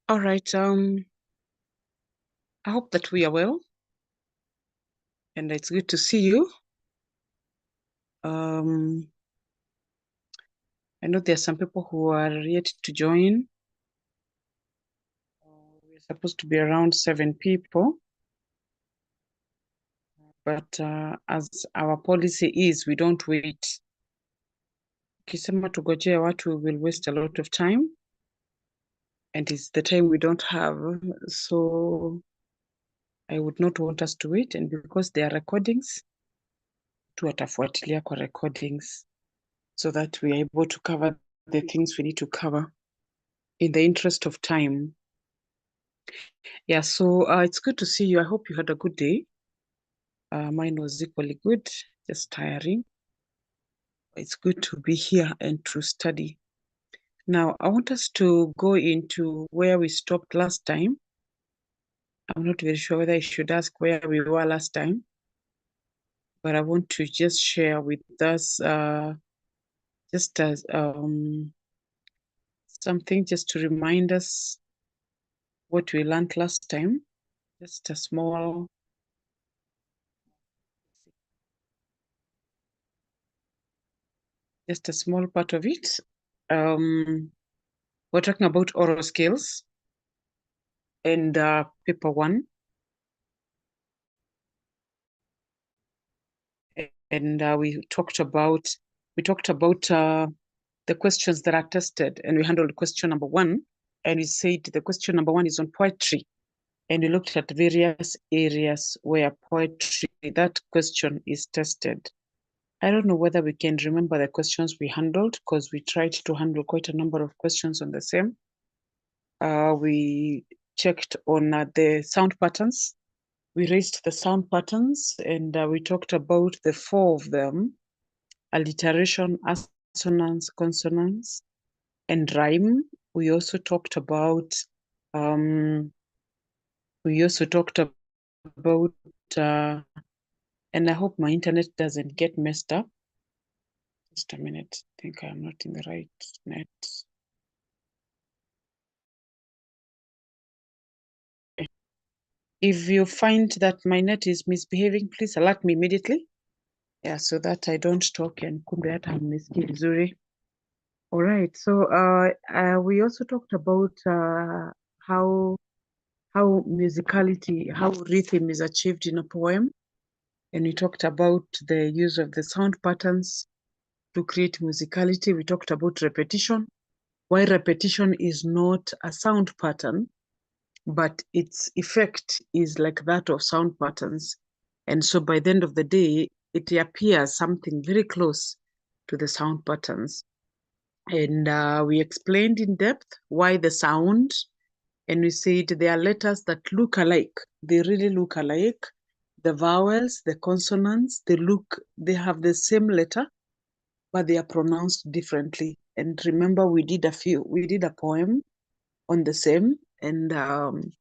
All right. I hope that we are well, and it's good to see you. Um, I know there are some people who are yet to join. We're supposed to be around 7 people, but as our policy is, we don't wait. Ukisema tugojee watu, we will waste a lot of time, and it's the time we don't have. So I would not want us to wait, and because there are recordings, tuwatafuatilia kwa recordings so that we are able to cover the things we need to cover in the interest of time. Yeah, so it's good to see you. I hope you had a good day. Mine was equally good, just tiring. It's good to be here and to study. Now, I want us to go into where we stopped last time. I'm not very sure whether I should ask where we were last time, but I want to just share with us just as something just to remind us what we learned last time. Just a small part of it. We're talking about oral skills and paper one. And we talked about the questions that are tested, and we handled question number one. And we said the question number one is on poetry, and we looked at various areas where poetry, that question is tested. I don't know whether we can remember the questions we handled because we tried to handle quite a number of questions on the same. We checked on the sound patterns. We raised the sound patterns, and we talked about the four of them: alliteration, assonance, consonance, and rhyme. We also talked about and I hope my internet doesn't get messed up. Just a minute. I think I'm not in the right net. If you find that my net is misbehaving, please alert me immediately. Yeah, so that I don't talk and kumbe hata hamnisikii vizuri. All right. So we also talked about how musicality, how rhythm is achieved in a poem, and we talked about the use of the sound patterns to create musicality. We talked about repetition, why repetition is not a sound pattern, but its effect is like that of sound patterns. And so by the end of the day, it appears something very close to the sound patterns. And we explained in depth why the sound, and we said there are letters that look alike. They really look alike. The vowels, the consonants, they have the same letter, but they are pronounced differently. And remember, we did a poem on the same, and the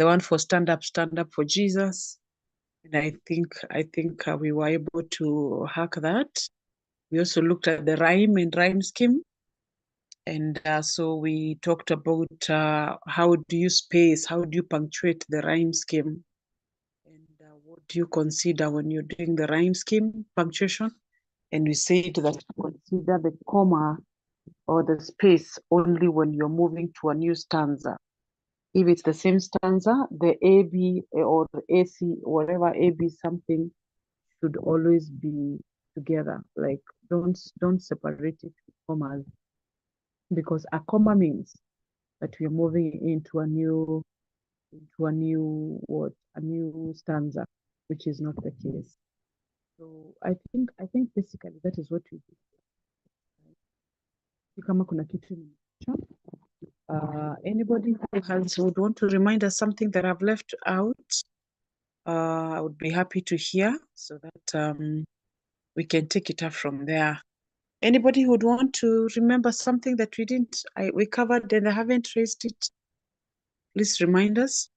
one for stand up for Jesus. And I think we were able to hack that. We also looked at the rhyme and rhyme scheme. And so we talked about how do you punctuate the rhyme scheme? And what do you consider when you're doing the rhyme scheme punctuation? And we said that consider the comma or the space only when you're moving to a new stanza. If it's the same stanza, the AB or the AC, whatever AB something should always be together. Like don't separate it with commas, because a comma means that we're moving into a new stanza, which is not the case. So I think basically that is what we do. Kama kuna kitu anybody who would want to remind us something that I've left out, I would be happy to hear so that we can take it up from there. Anybody who would want to remember something that we covered and I haven't raised it, please remind us.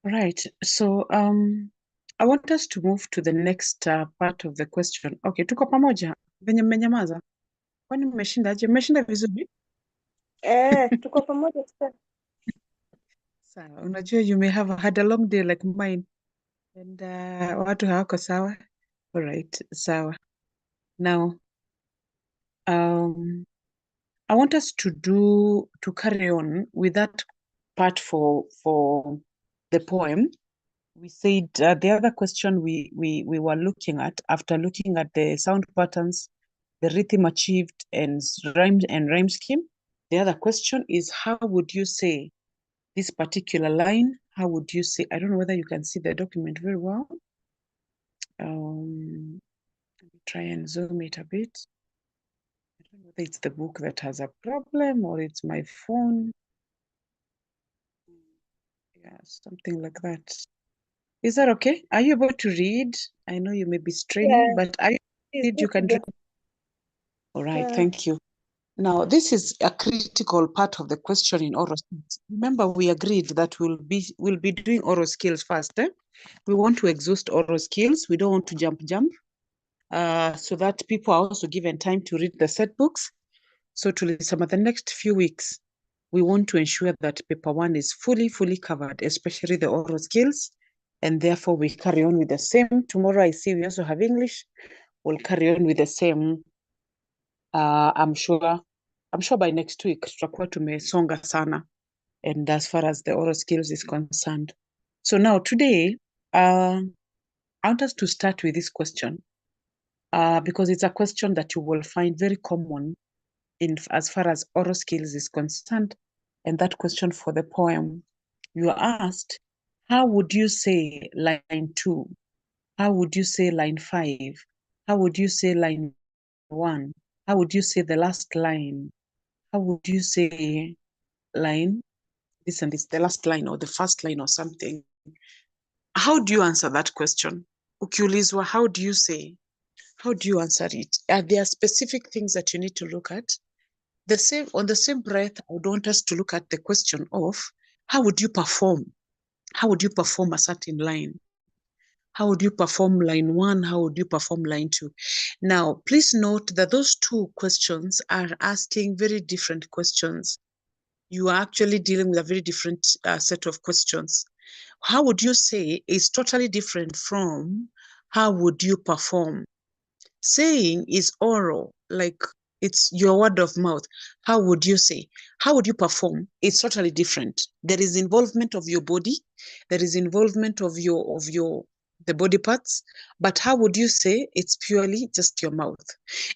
Right. So I want us to move to the next part of the question. Okay, tuko pamoja? Venye mmenyamaza. Kwani mmeshindaje? Mmeshinda vizuri? Tuko pamoja sana. Sawa. Unajua you may have had a long day like mine and watu hawako sawa. All right. Sawa. Now, I want us to carry on with that part for the poem. We said the other question we were looking at, after looking at the sound patterns, the rhythm achieved, and rhyme scheme. The other question is, how would you say this particular line? How would you say? I don't know whether you can see the document very well. Try and zoom it a bit. I don't know whether it's the book that has a problem or it's my phone. Yeah, something like that. Is that okay? Are you able to read? I know you may be straining, Yeah, but are you it's read? You can good. read. All right, thank you. Now, this is a critical part of the question in oral skills. Remember, we agreed that we'll be doing oral skills first. We want to exhaust oral skills. We don't want to jump, so that people are also given time to read the set books. So to some of the next few weeks, we want to ensure that paper one is fully covered, especially the oral skills. And therefore, we carry on with the same. Tomorrow, I see we also have English. We'll carry on with the same. I'm sure by next week tutakuwa tumesonga sana, and as far as the oral skills is concerned. So now today, I want us to start with this question, because it's a question that you will find very common in as far as oral skills is concerned. And that question for the poem, you are asked, how would you say line 2? How would you say line 5? How would you say line 1? How would you say the last line? How would you say line, this and this, the last line or the first line or something? How do you answer that question? Ukiulizwa, how do you say? How do you answer it? Are there specific things that you need to look at? On the same breath, I would want us to look at the question of how would you perform? How would you perform a certain line? How would you perform line 1? How would you perform line 2? Now, please note that those two questions are asking very different questions. You are actually dealing with a very different set of questions. How would you say is totally different from how would you perform? Saying is oral, like it's your word of mouth. How would you say? How would you perform? It's totally different. There is involvement of your body. There is involvement of the body parts. But how would you say? It's purely just your mouth.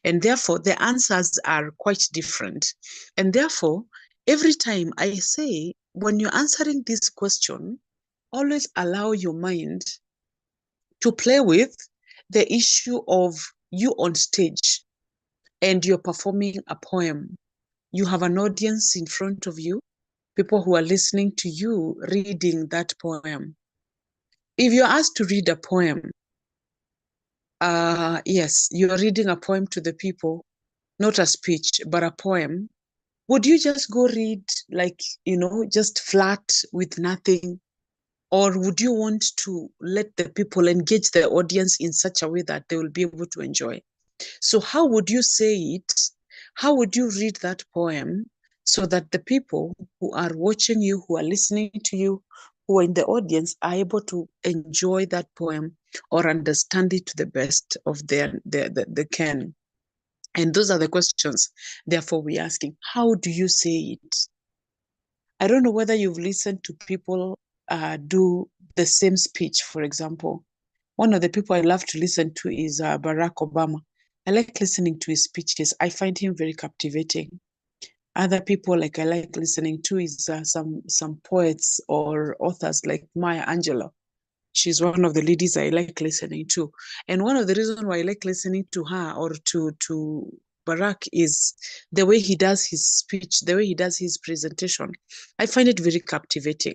And therefore, the answers are quite different. And therefore, every time I say, when you're answering this question, always allow your mind to play with the issue of you on stage and you're performing a poem. You have an audience in front of you, people who are listening to you reading that poem. If you're asked to read a poem, yes, you're reading a poem to the people, not a speech, but a poem. Would you just go read, like, just flat with nothing? Or would you want to let the people engage the audience in such a way that they will be able to enjoy? So how would you say it? How would you read that poem so that the people who are watching you, who are listening to you, who are in the audience are able to enjoy that poem or understand it to the best of the can? And those are the questions, therefore, we're asking. How do you say it? I don't know whether you've listened to people do the same speech, for example. One of the people I love to listen to is Barack Obama. I like listening to his speeches. I find him very captivating. Other people like I like listening to is some poets or authors like Maya Angelou. She's one of the ladies I like listening to. And one of the reasons why I like listening to her or to Barack is the way he does his speech, the way he does his presentation. I find it very captivating.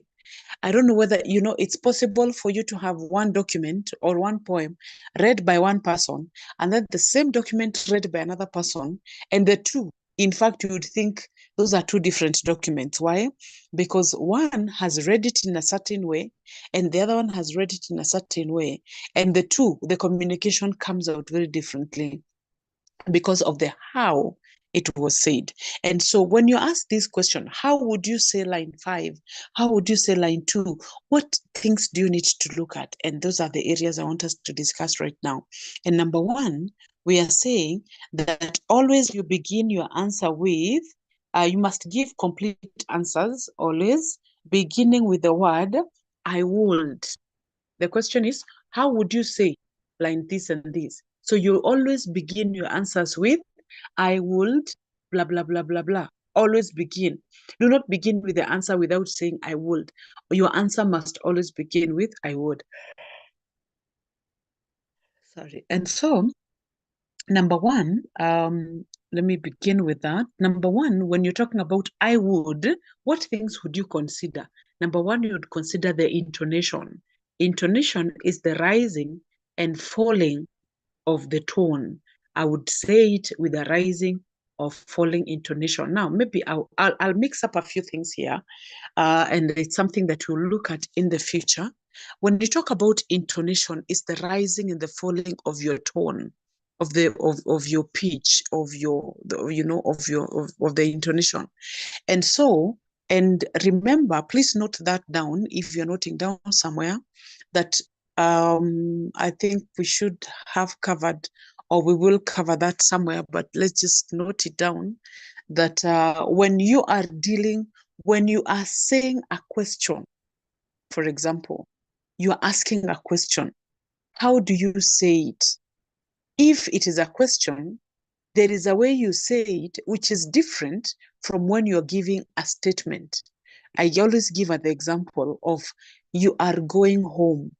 I don't know whether, it's possible for you to have one document or one poem read by one person and then the same document read by another person, and the two In fact, you would think those are two different documents. Why? Because one has read it in a certain way and the other one has read it in a certain way. And the communication comes out very differently because of the how it was said. And so when you ask this question, how would you say line 5? How would you say line 2? What things do you need to look at? And those are the areas I want us to discuss right now. And number 1, we are saying that always you begin your answer with, you must give complete answers always, beginning with the word, I would. The question is, how would you say line this and this? So you always begin your answers with, I would, blah, blah, blah, blah, blah. Always begin. Do not begin with the answer without saying I would. Your answer must always begin with I would. Sorry. And so, number 1, let me begin with that. Number 1, when you're talking about I would, what things would you consider? Number 1, you would consider the intonation. Intonation is the rising and falling of the tone. I would say it with a rising or falling intonation. Now, maybe I'll mix up a few things here, and it's something that we'll look at in the future. When you talk about intonation, it's the rising and the falling of your tone, of your pitch, of your of the intonation. And so, and remember, please note that down if you're noting down somewhere, that I think we should have covered, or we will cover that somewhere, but let's just note it down, that when you are saying a question, for example, you are asking a question, how do you say it? If it is a question, there is a way you say it which is different from when you're giving a statement. I always give the example of, you are going home.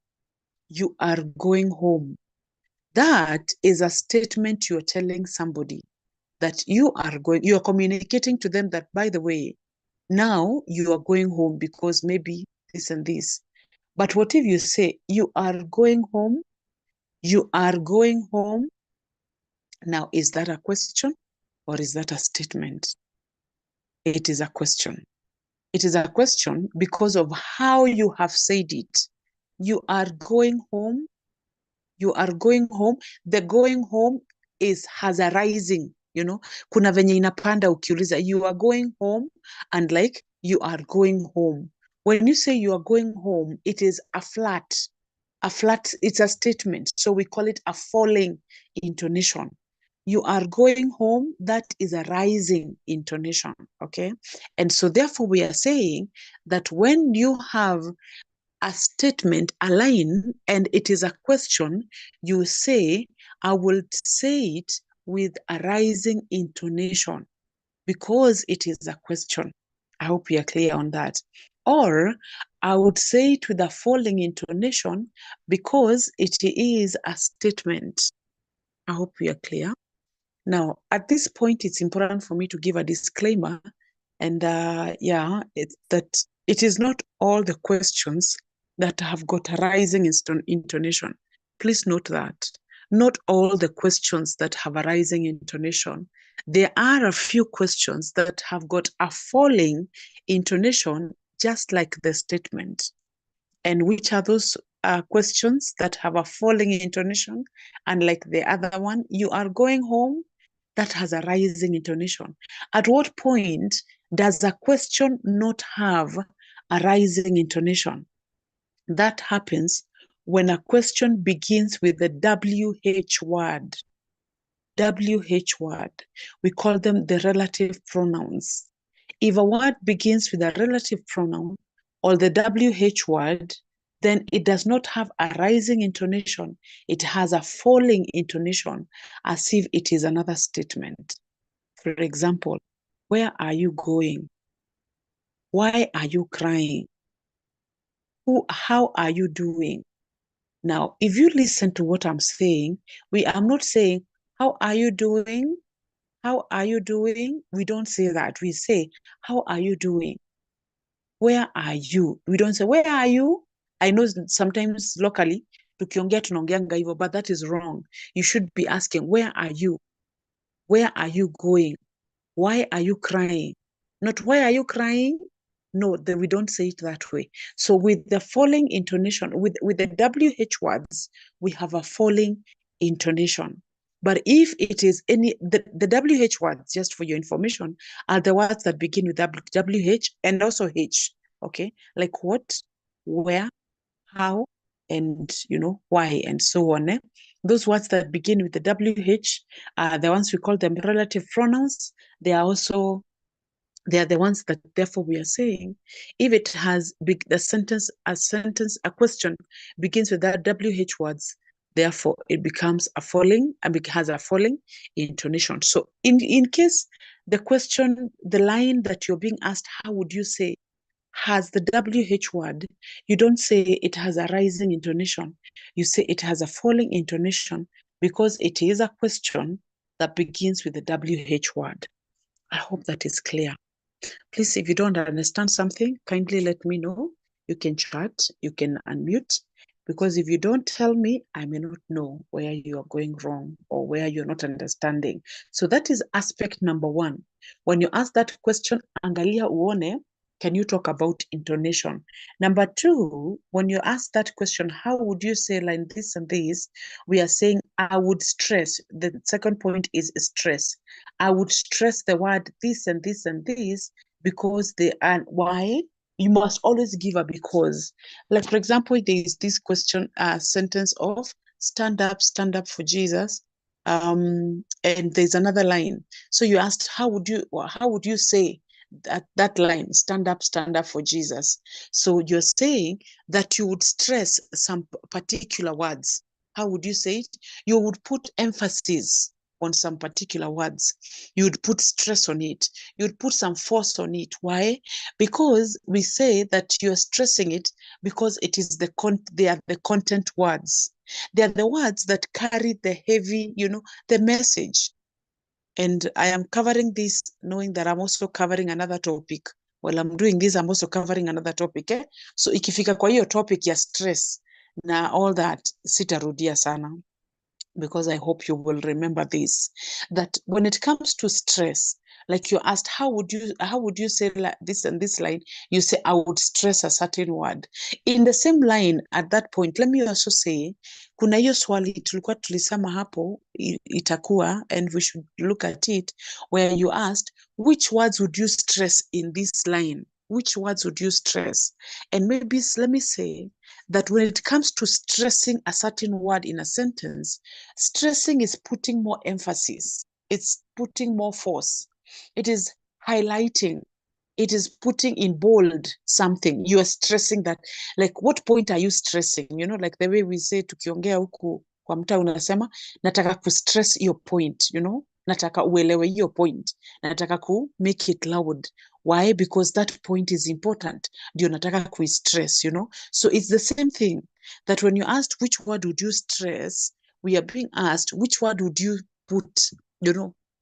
You are going home. That is a statement you're telling somebody that you're communicating to them that, by the way, now you are going home because maybe this and this. But what if you say, you are going home? You are going home. Now, is that a question or is that a statement? It is a question. It is a question because of how you have said it. You are going home. You are going home. The going home has a rising, kuna venye inapanda ukiuliza, you are going home, and like, you are going home. When you say you are going home, it is a flat, it's a statement. So we call it a falling intonation. You are going home, that is a rising intonation, okay? And so therefore we are saying that when you have a statement, a line, and it is a question, you say, I will say it with a rising intonation because it is a question. I hope you are clear on that. Or I would say it with a falling intonation because it is a statement. I hope you are clear. Now, at this point, it's important for me to give a disclaimer. And it's that it is not all the questions that have got a rising intonation. Please note that. Not all the questions that have a rising intonation. There are a few questions that have got a falling intonation, just like the statement. And which are those questions that have a falling intonation? And like the other one, you are going home, that has a rising intonation. At what point does a question not have a rising intonation? That happens when a question begins with the WH word. WH word. We call them the relative pronouns. If a word begins with a relative pronoun or the WH word, then it does not have a rising intonation. It has a falling intonation, as if it is another statement. For example, where are you going? Why are you crying? How are you doing? Now, if you listen to what I'm saying, I'm not saying, how are you doing? How are you doing? We don't say that. We say, how are you doing? Where are you? We don't say, where are you? I know sometimes locally, tukiongea tunaongeanga hivyo, but that is wrong. You should be asking, where are you? Where are you going? why are you crying? Not why are you crying? No, we don't say it that way. So with the falling intonation, with the WH words, we have a falling intonation. But if it is the WH words, just for your information, are the words that begin with WH and also H, okay? Like what, where, how, and why, and so on. Those words that begin with the WH are the ones we call them relative pronouns. They are the ones that therefore we are saying if it has a question begins with that WH words, therefore it becomes a falling and it has a falling intonation. So in case the line that you're being asked, how would you say, has the WH word, you don't say it has a rising intonation. You say it has a falling intonation because it is a question that begins with the WH word. I hope that is clear. Please, if you don't understand something, kindly let me know. You can chat, you can unmute, because if you don't tell me, I may not know where you are going wrong or where you're not understanding. So that is aspect number one. When you ask that question, angalia uone, can you talk about intonation? Number two, when you ask that question, how would you say like this and this? We are saying, I would stress. The second point is stress. I would stress the word this and this and this because they are why. You must always give a because. Like, for example, there is this question, sentence of stand up for Jesus. And there's another line. So you asked, how would you say that line, stand up for Jesus? So you're saying that you would stress some particular words. How would you say it? You would put emphasis on some particular words. You would put stress on it. You would put some force on it. Why? Because we say that you're stressing it because it is they are the content words. They are the words that carry the heavy, the message. And I am covering this knowing that I'm also covering another topic. While I'm doing this, I'm also covering another topic. So ikifika kwa hiyo topic ya stress na all that, sitarudia sana, because I hope you will remember this, that when it comes to stress, like you're asked, how would you say like this and this line? You say, I would stress a certain word. In the same line at that point, let me also say, kuna hiyo swali tulikuwa tulisema hapo itakuwa, and we should look at it, where you asked, which words would you stress in this line? Which words would you stress? And maybe let me say that when it comes to stressing a certain word in a sentence, stressing is putting more emphasis. It's putting more force. It is highlighting. It is putting in bold something. You are stressing that. Like, what point are you stressing? Like the way we say, tukiongea huku kwa mtaa unasema, nataka kustress your point, nataka uelewe your point. Nataka make it loud. Why? Because that point is important. Ndio nataka stress, So it's the same thing that when you asked which word would you stress, we are being asked which word would you put,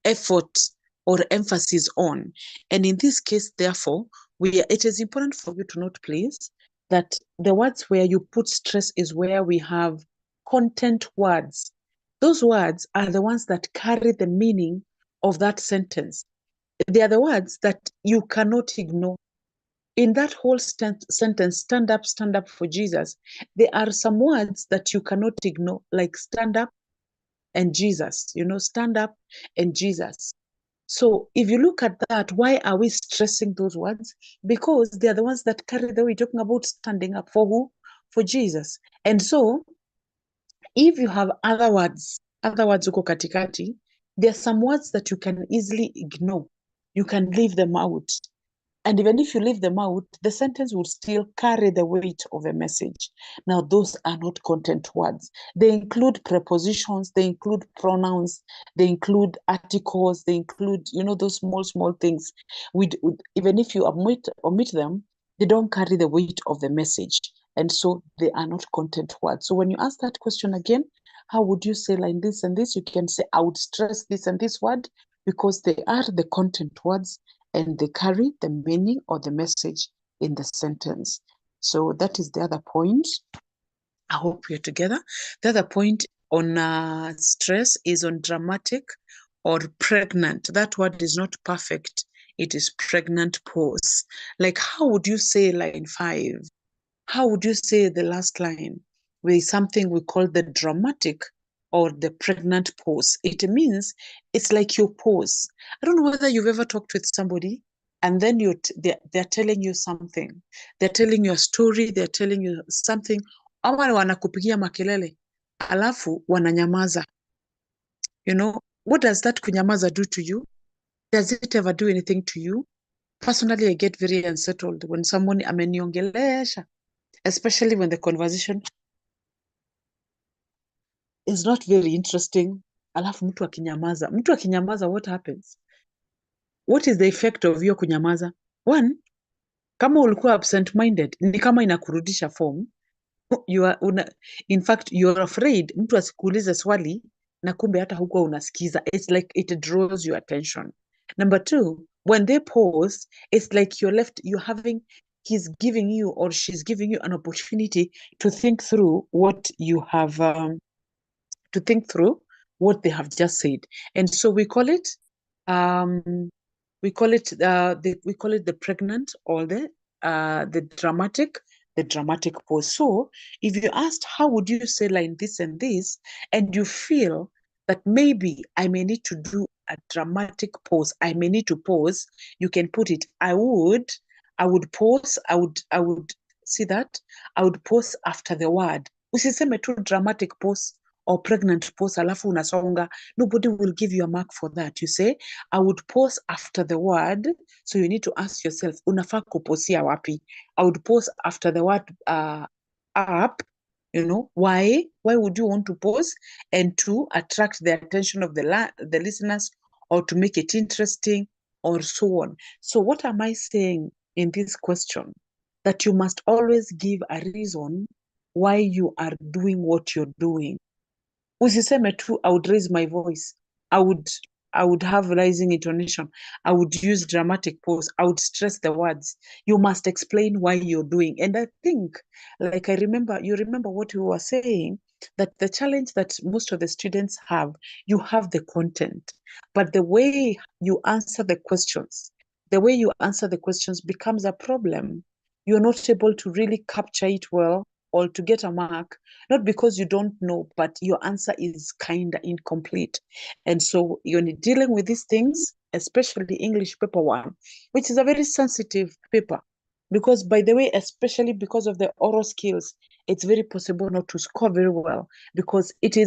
effort or emphasis on. And in this case, therefore, it is important for you to note, please, that the words where you put stress is where we have content words. Those words are the ones that carry the meaning of that sentence. They are the words that you cannot ignore. In that whole sentence, stand up for Jesus, there are some words that you cannot ignore, like stand up and Jesus, stand up and Jesus. So if you look at that, why are we stressing those words? Because they're the ones that carry the way. Talking about standing up for who? For Jesus. And so if you have other words uko katikati, there are some words that you can easily ignore. You can leave them out. And even if you leave them out, the sentence will still carry the weight of a message. Now, those are not content words. They include prepositions, they include pronouns, they include articles, they include, those small things. Even if you omit them, they don't carry the weight of the message. And so they are not content words. So when you ask that question again, how would you say like this and this? You can say, I would stress this and this word because they are the content words and they carry the meaning or the message in the sentence. So that is the other point. I hope we're together. The other point on stress is on dramatic or pregnant. That word is not perfect. It is pregnant pause. Like, how would you say line 5? How would you say the last line with something we call the dramatic or the pregnant pause? It means it's like your pause. I don't know whether you've ever talked with somebody and then they're telling you something. They're telling you a story, they're telling you something, ama wanakupigia makelele, alafu wananyamaza. You know, what does that kunyamaza do to you? Does it ever do anything to you? Personally, I get very unsettled when someone ameniongelesha, especially when the conversation is not very interesting. Alafu mtu akinyamaza. Mtu akinyamaza, what happens? What is the effect of hiyo kunyamaza? One, kama ulikuwa absent-minded, ni kama inakurudisha form. In fact, you're afraid mtu asikuulize swali na kumbe hata huko unasikiza. It's like it draws your attention. Number two, when they pause, it's like he's giving you or she's giving you an opportunity to think through what you have, to think through what they have just said. And so we call it the pregnant or the dramatic pause. So if you asked how would you say like this and this, and you feel that maybe I may need to do a dramatic pause, I may need to pause, you can put it, I would pause, I would see that, I would pause after the word. Usiseme tu dramatic pause or pregnant pause alafu unasonga. Nobody will give you a mark for that. You say, I would pause after the word. So you need to ask yourself, unafaa kuposia wapi? I would pause after the word up. You know, why? Why would you want to pause? And to attract the attention of the listeners, or to make it interesting, or so on. So what am I saying in this question? That you must always give a reason why you are doing what you're doing. Usiseme tu, I would raise my voice. I would have rising intonation. I would use dramatic pause. I would stress the words. You must explain why you're doing. And I think, like you remember what we were saying, that the challenge that most of the students have, you have the content, but the way you answer the questions, becomes a problem. You're not able to really capture it well or to get a mark, not because you don't know, but your answer is kind of incomplete. And so you're dealing with these things, especially English paper 1, which is a very sensitive paper. Because, by the way, especially because of the oral skills, it's very possible not to score very well because it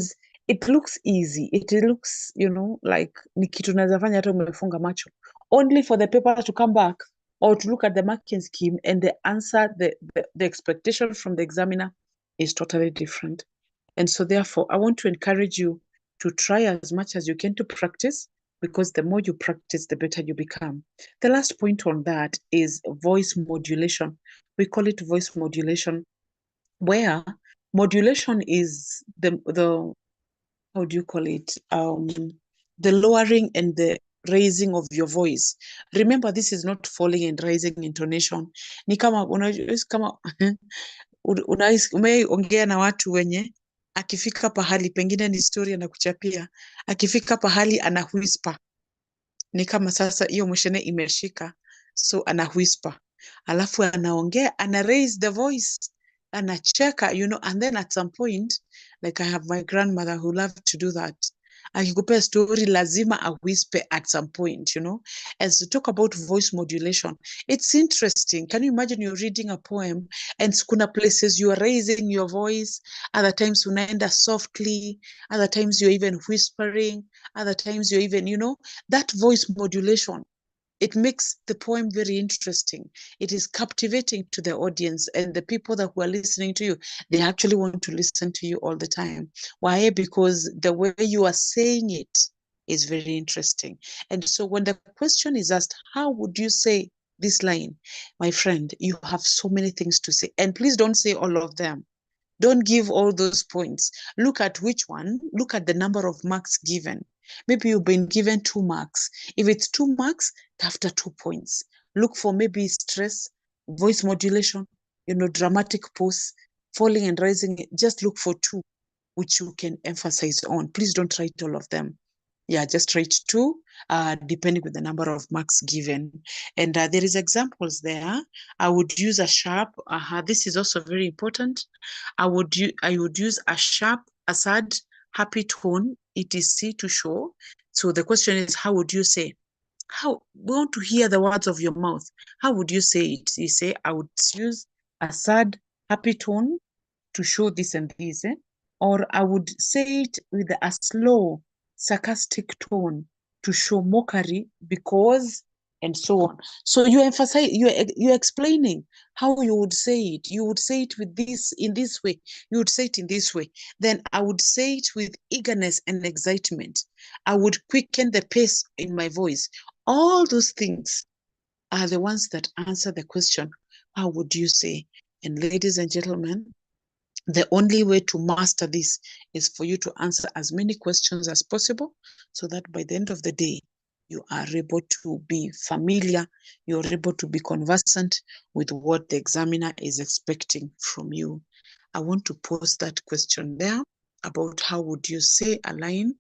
looks easy. It looks, like ni kitu naweza fanya hata umefunga macho. Only for the paper to come back or to look at the marking scheme and the answer, the expectation from the examiner is totally different. And so therefore, I want to encourage you to try as much as you can to practice, because the more you practice, the better you become. The last point on that is voice modulation. We call it voice modulation, where modulation is the how do you call it? The lowering and the raising of your voice. Remember, this is not falling and rising intonation. Ni kama umeongea na watu wenye akifika pahali pengine ni story na kuchapia, akifika pahali ana whisper. Ni kama sasa hiyo mshene imeshika, so ana whisper, alafu anaongea, ana raise the voice, anacheka, and then at some point, like I have my grandmother who loved to do that. Akikupea story lazima a whisper at some point, As to talk about voice modulation, it's interesting. Can you imagine you're reading a poem and kuna places you are raising your voice, other times unaenda softly, other times you're even whispering, other times you're even, that voice modulation, it makes the poem very interesting. It is captivating to the audience, and the people that were listening to you, they actually want to listen to you all the time. Why? Because the way you are saying it is very interesting. And so when the question is asked, how would you say this line? My friend, you have so many things to say. And please don't say all of them. Don't give all those points. Look at which one. Look at the number of marks given. Maybe you've been given 2 marks. If it's 2 marks, after 2 points. Look for maybe stress, voice modulation, dramatic pause, falling and rising. Just look for 2, which you can emphasize on. Please don't write all of them. Yeah, just write 2, depending with the number of marks given. And there is examples there. I would use a sharp, this is also very important. I would use a sharp, a sad, happy tone, etc. to show. So the question is, how would you say? We want to hear the words of your mouth. How would you say it? You say, I would use a sad, happy tone to show this and this, or I would say it with a slow, sarcastic tone to show mockery because, and so on. So you emphasize, you're explaining how you would say it. You would say it with this, in this way. You would say it in this way. Then I would say it with eagerness and excitement. I would quicken the pace in my voice. All those things are the ones that answer the question, how would you say? And ladies and gentlemen, the only way to master this is for you to answer as many questions as possible so that by the end of the day, you are able to be familiar, you're able to be conversant with what the examiner is expecting from you. I want to pose that question there about how would you say a line,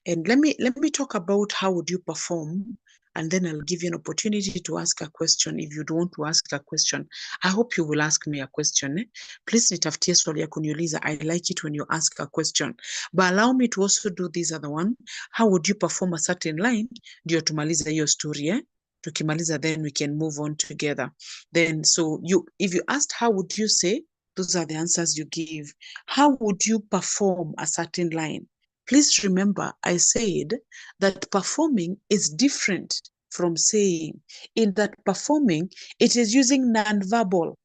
and let me talk about how would you perform, and then I'll give you an opportunity to ask a question if you don't want to ask a question. I hope you will ask me a question. Please nitafutie swali ya kuniuliza. I like it when you ask a question. But allow me to also do this other one. How would you perform a certain line? Ndio tumaliza hiyo story, Tukimaliza, then we can move on together. Then, so if you asked how would you say, those are the answers you give. How would you perform a certain line? Please remember, I said that performing is different from saying. In that performing, it is using non-verbal.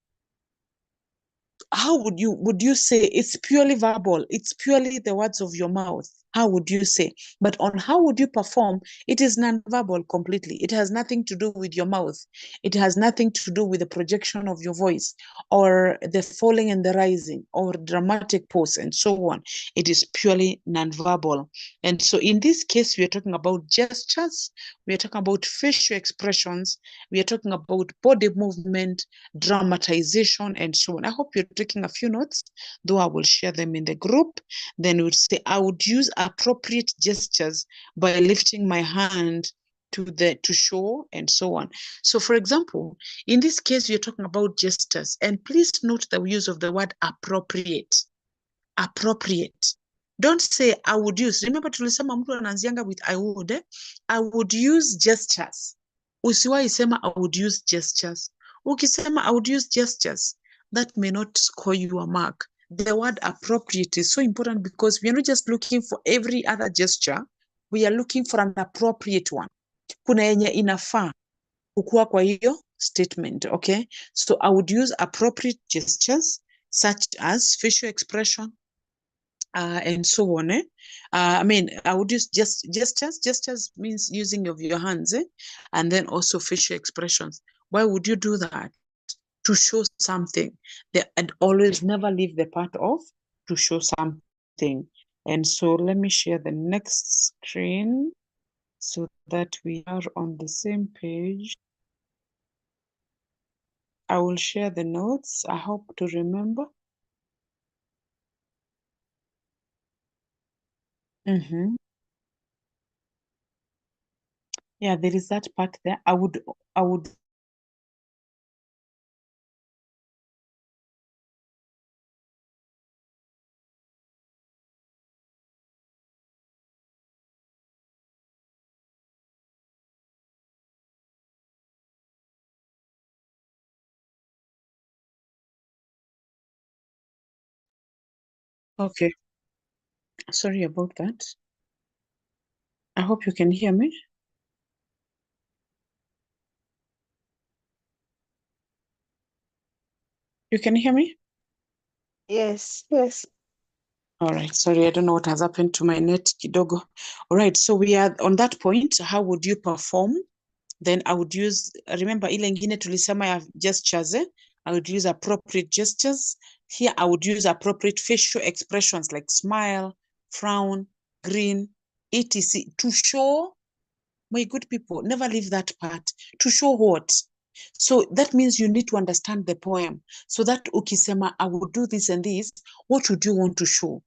How would you say it's purely verbal? It's purely the words of your mouth. How would you say? But on how would you perform, it is non-verbal completely. It has nothing to do with your mouth. It has nothing to do with the projection of your voice or the falling and the rising or dramatic pause and so on. It is purely non-verbal. And so in this case, we are talking about gestures. We are talking about facial expressions. We are talking about body movement, dramatization, and so on. I hope you're taking a few notes, though I will share them in the group. Then we would say, I would use appropriate gestures by lifting my hand to show, and so on. So for example, in this case, you're talking about gestures, and please note the use of the word appropriate. Appropriate. Don't say I would use. Remember tulisema mtu anaanzianga with I would. I would use gestures. Usiwahi sema I would use gestures. Ukisema I would use gestures, that may not score you a mark. The word appropriate is so important because we are not just looking for every other gesture. We are looking for an appropriate one. Kuna yenye inafaa kukua kwa hiyo statement, okay? So I would use appropriate gestures such as facial expression, and so on. I mean, I would use just gestures. Gestures means using of your hands, and then also facial expressions. Why would you do that? To show something. And always never leave the part of to show something. And so let me share the next screen so that we are on the same page. I will share the notes. I hope to remember. Yeah, there is that part there. I would okay. Sorry about that. I hope you can hear me. You can hear me? Yes, yes. All right. Sorry, I don't know what has happened to my net kidogo. All right. So we are on that point. How would you perform? Then I would use, remember ile ingine tulisema ya gestures, I would use appropriate gestures. Here I would use appropriate facial expressions like smile, frown, grin, etc. to show, my good people, never leave that part. To show what? So that means you need to understand the poem. So that ukisema, I will do this and this, what would you want to show?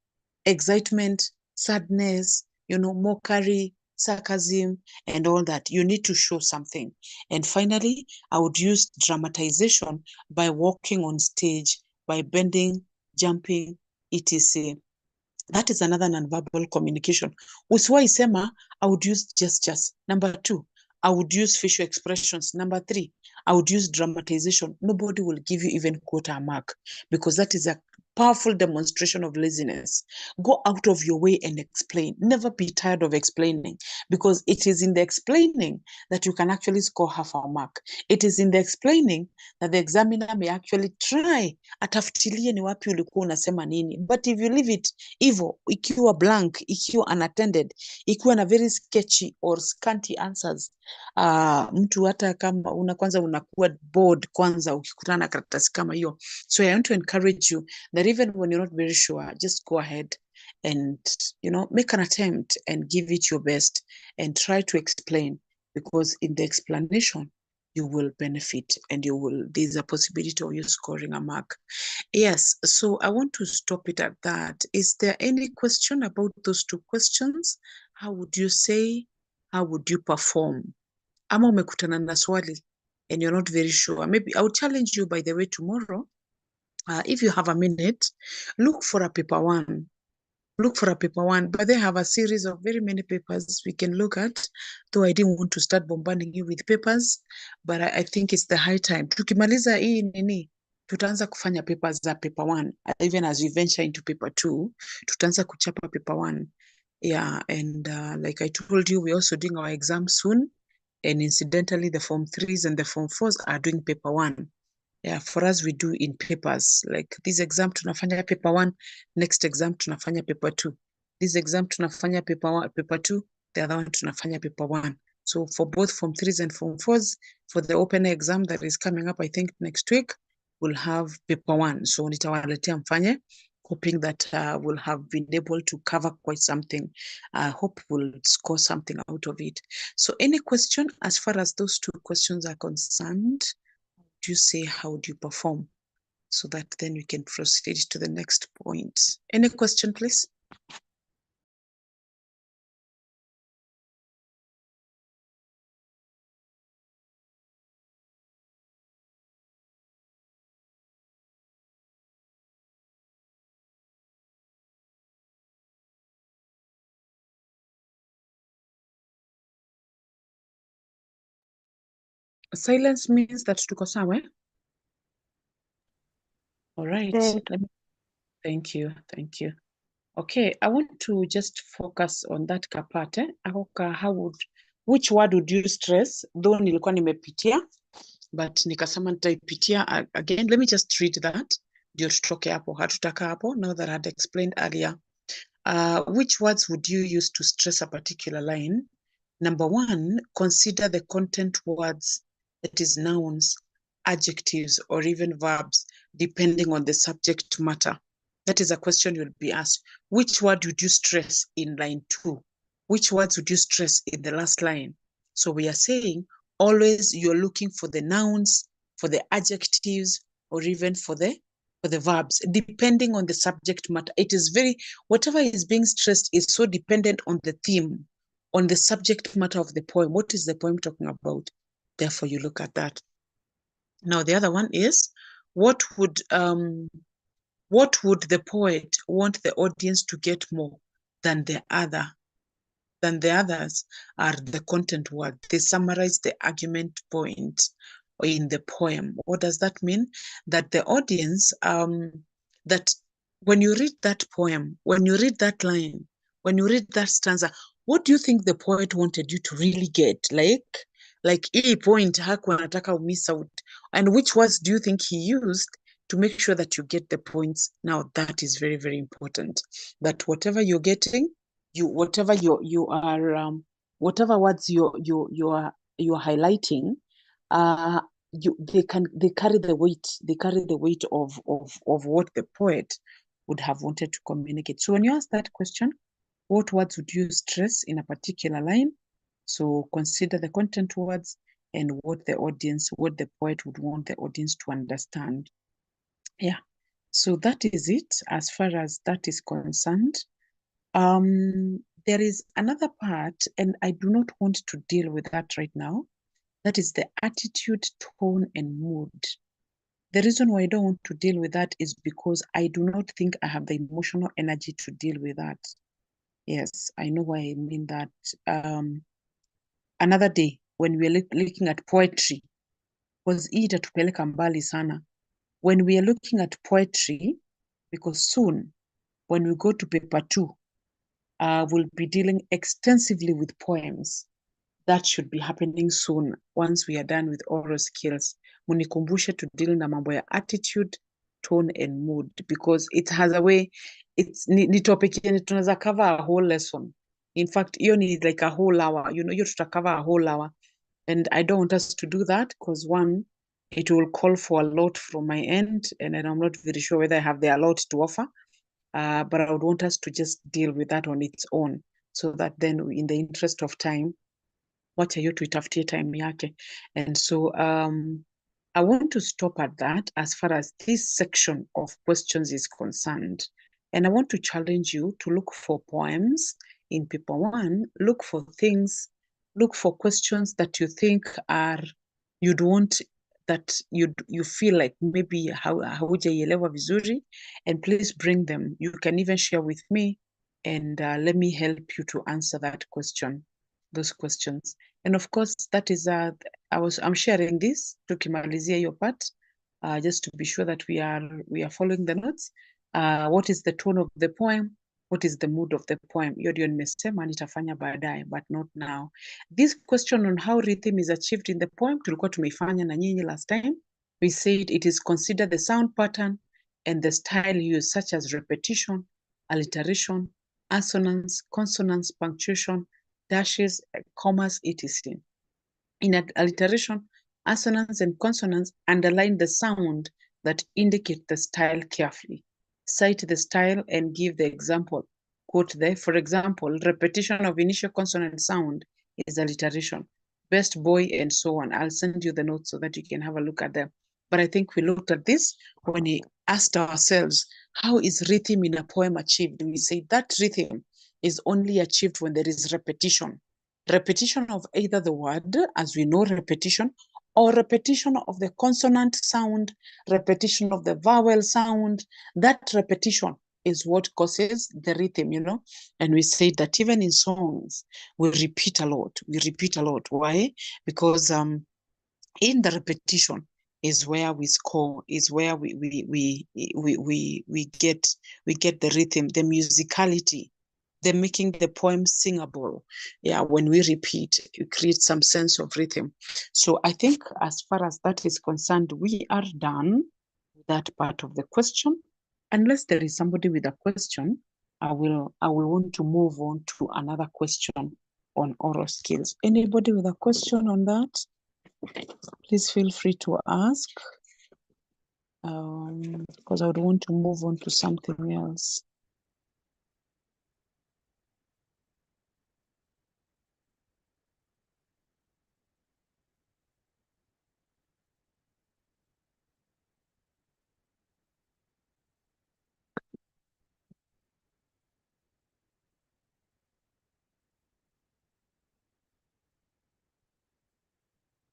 Excitement, sadness, mockery, sarcasm, and all that. You need to show something. And finally, I would use dramatization by walking on stage, by bending, jumping, etc. That is another nonverbal communication. Usiwahi sema, I would use gestures. Number 2, I would use facial expressions. Number 3, I would use dramatization. Nobody will give you even quarter a mark because that is a powerful demonstration of laziness. Go out of your way and explain. Never be tired of explaining because it is in the explaining that you can actually score half a mark. It is in the explaining that the examiner may actually try atafutilie ni wapi ulikuwa unasema nini. But if you leave it hivyo, ikiwa blank, ikiwa unattended, ikiwa na very sketchy or scanty answers, mtu hata kama kwanza unakuwa bored kwanza ukikutana na karatasi kama hiyo. So I want to encourage you that even when you're not very sure, just go ahead and make an attempt and give it your best and try to explain, because in the explanation you will benefit and there's a possibility of you scoring a mark. Yes, so I want to stop it at that. Is there any question about those 2 questions? How would you say, how would you perform? Ama umekutana na swali and you're not very sure. Maybe I'll challenge you, by the way, tomorrow. If you have a minute, look for a paper 1. Look for a paper 1, but they have a series of very many papers we can look at, though I didn't want to start bombarding you with papers, but I think it's the high time. Tukimaliza hii nini, tutaanza kufanya papers za paper 1, even as we venture into paper 2, tutaanza kuchapa paper 1. Yeah, and like I told you, we're also doing our exam soon, and incidentally, the Form 3s and the Form 4s are doing paper 1. Yeah, for us, we do in papers. Like this exam, tunafanya paper 1. Next exam, tunafanya paper 2. This exam, tunafanya paper 2. The other one, tunafanya paper 1. So for both Form 3s and Form 4s, for the open exam that is coming up, I think next week, we'll have paper 1. So nitawaletea mfanye, hoping that we'll have been able to cover quite something. I hope we'll score something out of it. So any question as far as those 2 questions are concerned? Do you say, how do you perform? So that then we can proceed to the next point. Any question, please? Silence means that tuko sawa. All right. Thank you. Okay, I want to just focus on that part. Which word would you stress? Though nilikuwa nimepitia, but nikasema nitaipitia again. Let me just read that. Ndio tutoke hapo, hatutaka hapo, now that I had explained earlier. Which words would you use to stress a particular line? Number 1, consider the content words, that is nouns, adjectives, or even verbs, depending on the subject matter. That is a question you'll be asked. Which word would you stress in line 2? Which words would you stress in the last line? So we are saying always you're looking for the nouns, for the adjectives, or even for the verbs, depending on the subject matter. It is whatever is being stressed is so dependent on the theme, on the subject matter of the poem. What is the poem talking about? Therefore, you look at that. Now, the other one is, what would the poet want the audience to get more than the others are the content word. They summarize the argument point in the poem. What does that mean? That the audience, that when you read that poem, when you read that line, when you read that stanza, what do you think the poet wanted you to really get? Like hii point hakuwa anataka miss out. And which words do you think he used to make sure that you get the points? Now that is very, very important. That whatever you're getting, whatever words you are highlighting, they carry the weight. They carry the weight of what the poet would have wanted to communicate. So when you ask that question, what words would you stress in a particular line? So consider the content words and what the poet would want the audience to understand. Yeah. So that is it as far as that is concerned. there is another part, and I do not want to deal with that right now. That is the attitude, tone, and mood. The reason why I don't want to deal with that is because I do not think I have the emotional energy to deal with that. Yes, I know why I mean that. Another day when we are looking at poetry, was hii itatupeleka mbali sana. When we are looking at poetry, because soon when we go to paper 2, we'll be dealing extensively with poems. That should be happening soon once we are done with oral skills. Munikumbushe to deal na mambo ya attitude, tone and mood, because it has a way, it's ni topic yenye tunaweza cover a whole lesson. In fact, hiyo ni like a whole hour, hiyo tutacover a whole hour. And I don't want us to do that because one, it will call for a lot from my end, and I'm not very sure whether I have the lot to offer. But I would want us to just deal with that on its own, so that then, in the interest of time, wacha hiyo tuitafutie time yake. And so I want to stop at that as far as this section of questions is concerned. And I want to challenge you to look for poems in paper 1, look for things, look for questions that you think are, you'd want, that you feel like maybe haujaielewa vizuri, and please bring them. You can even share with me, and let me help you to answer that question, those questions. And of course, that is I'm sharing this tukimalizia hiyo part, just to be sure that we are following the notes. What is the tone of the poem? What is the mood of the poem? Hiyo ndio nimesema nitafanya baadaye, but not now. This question on how rhythm is achieved in the poem tulikuwa tumeifanya na nyinyi last time. We said it is consider the sound pattern and the style used, such as repetition, alliteration, assonance, consonance, punctuation, dashes, commas, etc. In alliteration, assonance and consonants underline the sound that indicate the style carefully. Cite the style and give the example. Quote there, for example, repetition of initial consonant sound is alliteration. Best boy, and so on. I'll send you the notes so that you can have a look at them. But I think we looked at this when we asked ourselves, how is rhythm in a poem achieved? We say that rhythm is only achieved when there is repetition. Repetition of either the word, as we know repetition, or repetition of the consonant sound, repetition of the vowel sound. That repetition is what causes the rhythm, And we say that even in songs, we repeat a lot. We repeat a lot. Why? Because in the repetition is where we score, is where we get the rhythm, the musicality, the making the poem singable. Yeah, when we repeat, you create some sense of rhythm. So I think as far as that is concerned, we are done with that part of the question. Unless there is somebody with a question, I will want to move on to another question on oral skills. Anybody with a question on that? Please feel free to ask, because I would want to move on to something else.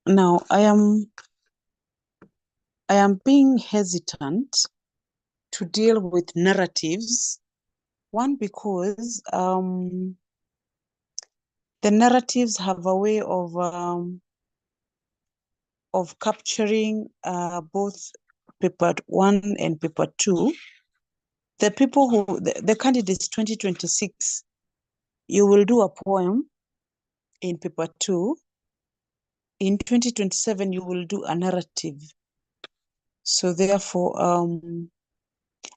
Now, I am being hesitant to deal with narratives. One, because the narratives have a way of capturing both paper 1 and paper 2. The people who, the candidates 2026, you will do a poem in paper 2. In 2027, you will do a narrative. So therefore,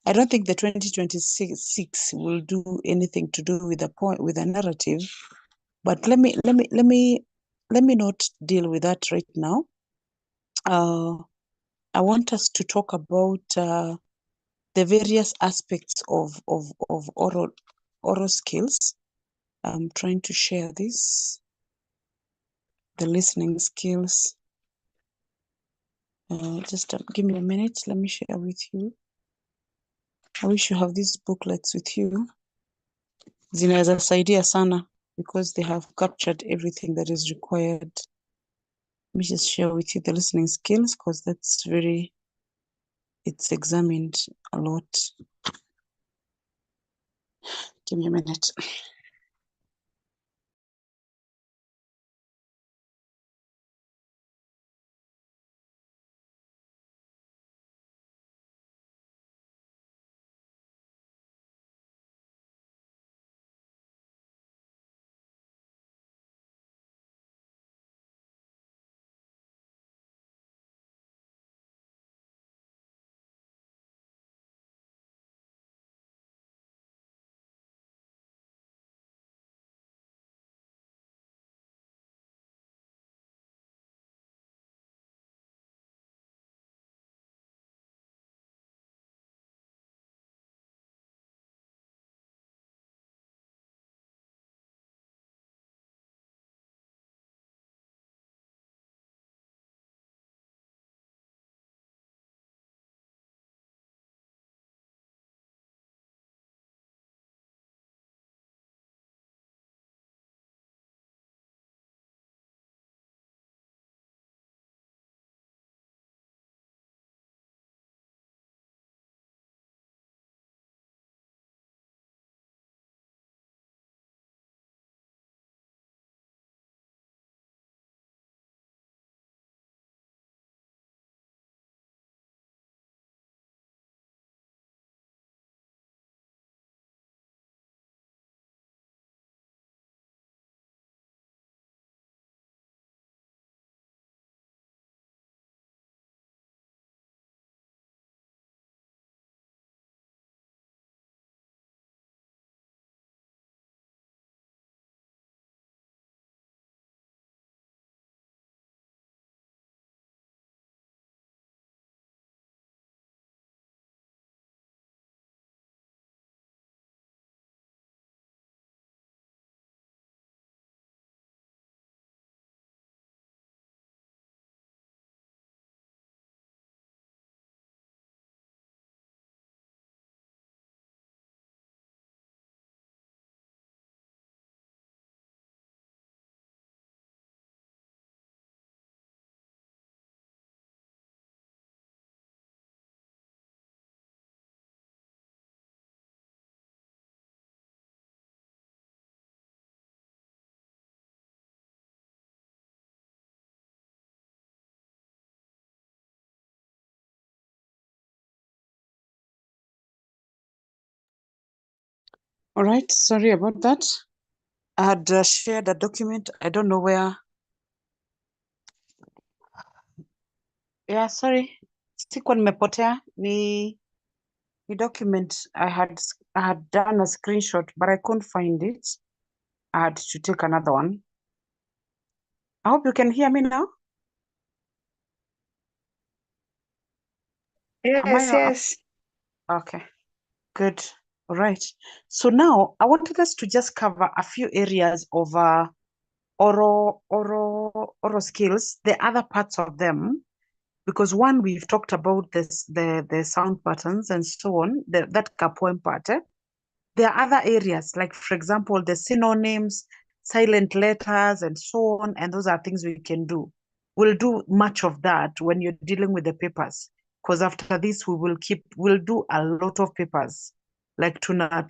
I don't think the 2026 will do anything to do with a narrative. But let me not deal with that right now. I want us to talk about the various aspects of oral skills. I'm trying to share this. The listening skills. Just give me a minute. Let me share with you. I wish you have these booklets with you. zinaweza saidia sana because they have captured everything that is required. Let me just share with you the listening skills because it's examined a lot. Give me a minute. All right, sorry about that. I had shared a document. I don't know where. Yeah, sorry. Sikuwa nimepotea. Ni document I had done a screenshot, but I couldn't find it. I had to take another one. I hope you can hear me now. Am I Yes. okay? Good. All right. So now I wanted us to just cover a few areas of oral skills, the other parts of them, because one, we've talked about the sound patterns and so on, that kapoem part. There are other areas, like for example, the synonyms, silent letters, and so on, and those are things we can do. We'll do much of that when you're dealing with the papers, because after this we'll do a lot of papers. Like tuna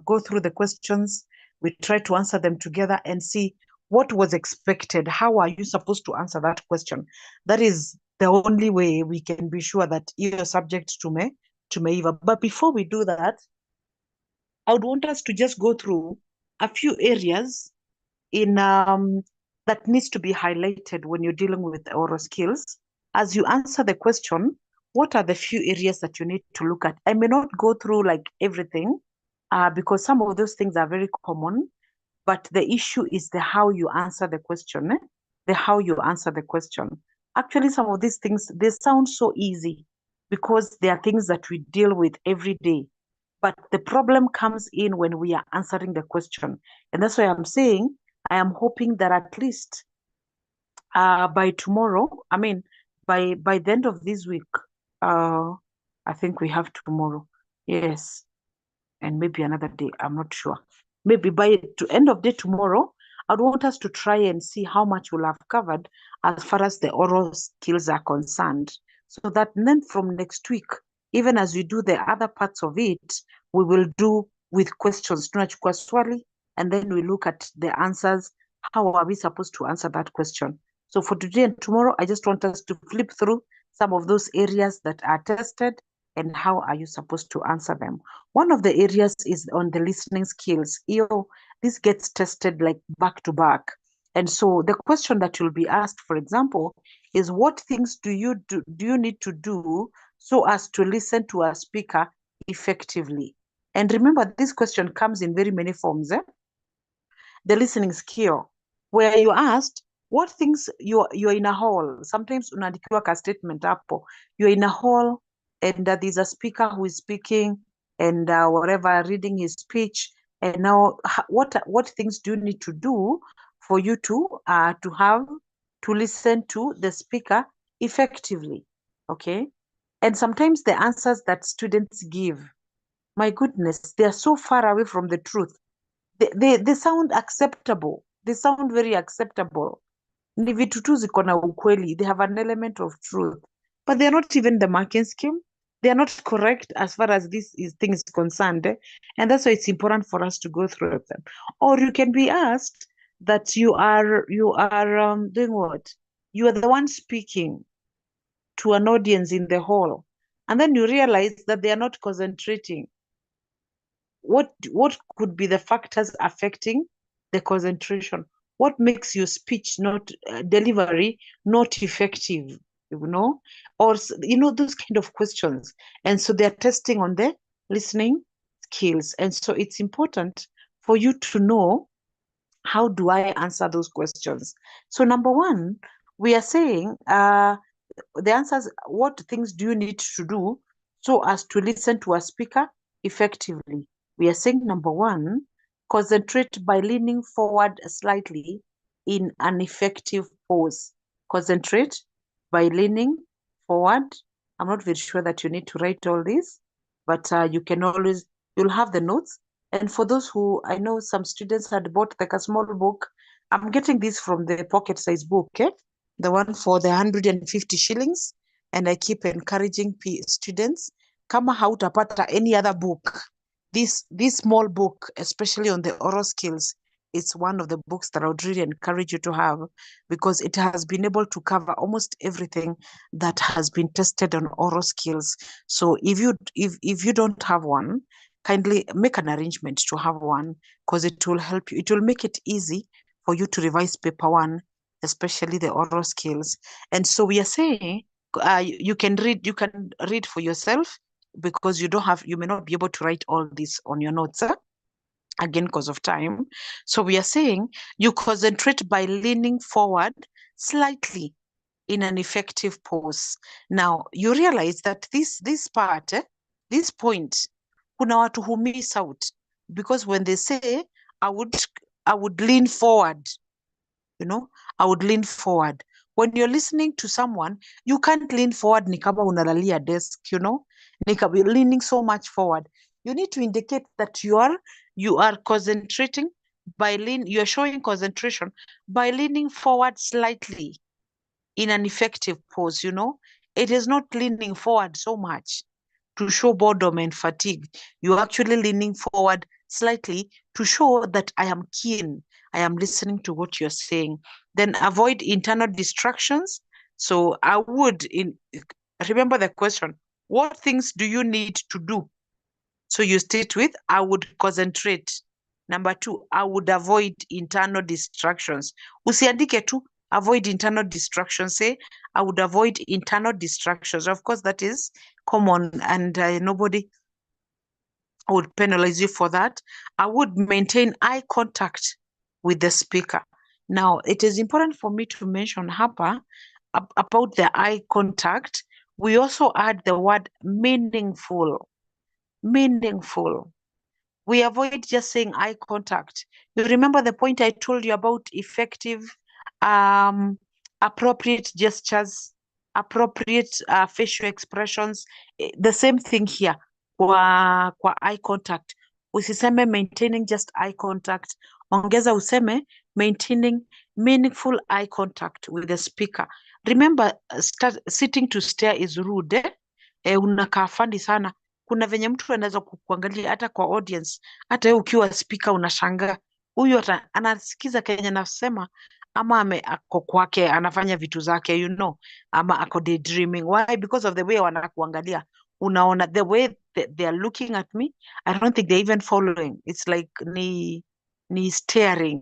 go through the questions, we try to answer them together and see what was expected. How are you supposed to answer that question? That is the only way we can be sure that you're subject to tumeiva. But before we do that, I would want us to just go through a few areas in that needs to be highlighted when you're dealing with oral skills. As you answer the question, what are the few areas that you need to look at? I may not go through like everything because some of those things are very common, but the issue is the how you answer the question, the how you answer the question. Actually, some of these things, they sound so easy because they are things that we deal with every day. But the problem comes in when we are answering the question. And that's why I'm saying, I am hoping that at least by tomorrow, I mean, by the end of this week, I think we have tomorrow. Yes. And maybe another day. I'm not sure. maybe by to end of day tomorrow, I'd want us to try and see how much we'll have covered as far as the oral skills are concerned. So that then from next week, even as we do the other parts of it, we will do with questions. Tunachukua swali, and then we look at the answers. How are we supposed to answer that question? So for today and tomorrow, I just want us to flip through some of those areas that are tested and how are you supposed to answer them. One of the areas is on the listening skills. This gets tested like back to back. And so the question that you'll be asked, for example, is what things do you need to do so as to listen to a speaker effectively? And remember, this question comes in very many forms. The listening skill, where you asked what things you're in a hall. Sometimes unaandikiwa ka statement hapo. You're in a hall and there's a speaker who is speaking and whatever, reading his speech. And now what things do you need to do for you to listen to the speaker effectively? Okay. And sometimes the answers that students give, my goodness, they are so far away from the truth. They sound acceptable. They sound very acceptable. Ni vitu tu ziko na ukweli. They have an element of truth. But they are not even the marking scheme. They are not correct as far as this thing is concerned. And that's why it's important for us to go through them. Or you can be asked that you are doing what? You are the one speaking to an audience in the hall. And then you realize that they are not concentrating. What could be the factors affecting the concentration? What makes your speech not delivery not effective? Or those kind of questions. And so they're testing on the listening skills. And so it's important for you to know, how do I answer those questions? So number one, we are saying the answers, what things do you need to do so as to listen to a speaker effectively? We are saying number one, concentrate by leaning forward slightly in an effective pose. Concentrate by leaning forward. I'm not very sure that you need to write all this, but you'll have the notes. And for those who, I know some students had bought like a small book. I'm getting this from the pocket size book, okay? The one for the 150 shillings. And I keep encouraging students, kama hautapata any other book, this small book, especially on the oral skills, it's one of the books that I would really encourage you to have, because it has been able to cover almost everything that has been tested on oral skills. So if you don't have one, kindly make an arrangement to have one, because it will help you. It will make it easy for you to revise paper one, especially the oral skills. And so we are saying you can read for yourself, because you may not be able to write all this on your notes, again, because of time. So we are saying you concentrate by leaning forward slightly in an effective pose. Now, you realize that this part, this point, kuna watu who miss out, because when they say, I would lean forward, I would lean forward. When you're listening to someone, you can't lean forward ni kama unalalia desk, ni kama leaning so much forward. You need to indicate that you are concentrating you're showing concentration by leaning forward slightly in an effective pose, It is not leaning forward so much to show boredom and fatigue. You're actually leaning forward slightly to show that I am keen. I am listening to what you're saying. Then avoid internal distractions. So I would remember the question, what things do you need to do? So you state with, I would concentrate. Number two, I would avoid internal distractions. Usiandike tu, avoid internal distractions. Say, I would avoid internal distractions. Of course, that is common, and nobody would penalize you for that. I would maintain eye contact with the speaker. Now, it is important for me to mention hapa about the eye contact. We also add the word meaningful. Meaningful. We avoid just saying eye contact. You remember the point I told you about effective, appropriate gestures, appropriate facial expressions. The same thing here kwa eye contact. Usiseme maintaining just eye contact. Ongeza useme maintaining meaningful eye contact with the speaker. Remember, sitting to stare is rude. Unakaa fandi sana. Kuna venye mtu anaweza kukuangalia hata kwa audience, hata wewe ukiwa speaker unashangaa huyu anasikiza Kenya nasema, ama ako kwake anafanya vitu zake, ama ako daydreaming. Why? Because of the way wanakuangalia. Unaona the way they are looking at me, I don't think they're even following. It's like ni staring,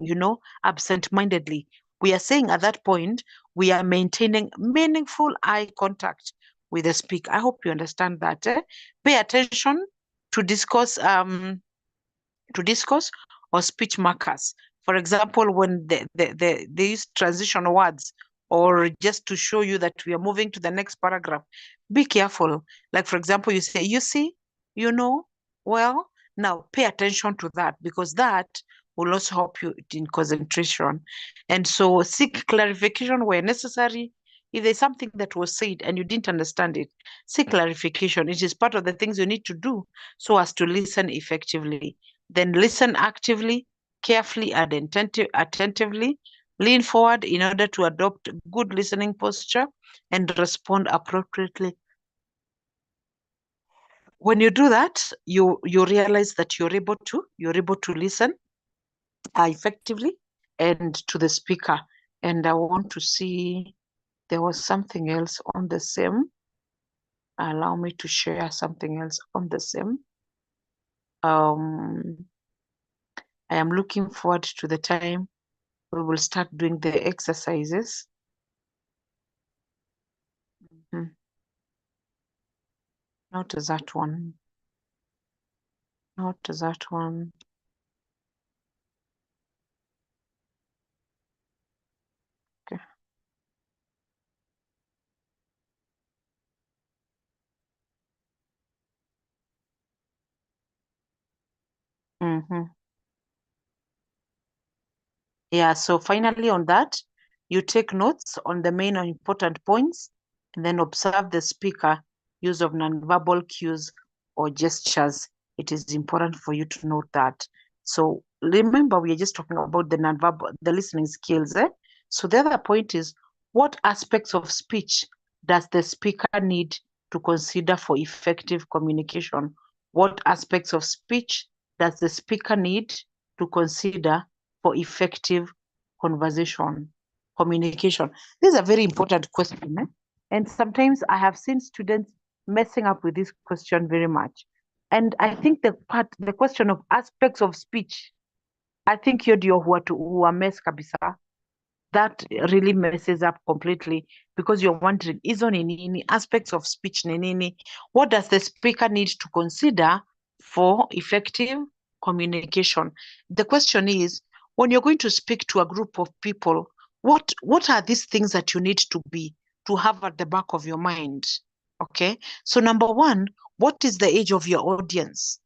absent-mindedly. We are saying at that point, we are maintaining meaningful eye contact with the speaker. I hope you understand that. Pay attention to discourse or speech markers. For example, when they use transition words, or just to show you that we are moving to the next paragraph, be careful. Like, for example, you say, you see, well, now pay attention to that, because that will also help you in concentration. And so seek clarification where necessary. If there's something that was said and you didn't understand it, seek clarification. It is part of the things you need to do so as to listen effectively. Then listen actively, carefully, and attentively. Lean forward in order to adopt good listening posture and respond appropriately. When you do that, you realize that you're able to listen effectively and to the speaker. And I want to see, there was something else on the same. Allow me to share something else on the same. I am looking forward to the time we will start doing the exercises. Not that one. Not that one. Okay. Yeah, so finally on that, you take notes on the main and important points, and then observe the speaker use of nonverbal cues or gestures. It is important for you to note that. So remember, we are just talking about the nonverbal, the listening skills. So the other point is, what aspects of speech does the speaker need to consider for effective communication? What aspects of speech does the speaker need to consider for effective communication? This is a very important question. And sometimes I have seen students messing up with this question very much. And I think the question of aspects of speech, I think you're who are mess kabisa. That really messes up completely, because you're wondering, hizo ni nini? Aspects of speech ni nini? What does the speaker need to consider for effective communication? The question is, when you're going to speak to a group of people, what are these things that you need to have at the back of your mind? Okay, so number one, what is the age of your audience?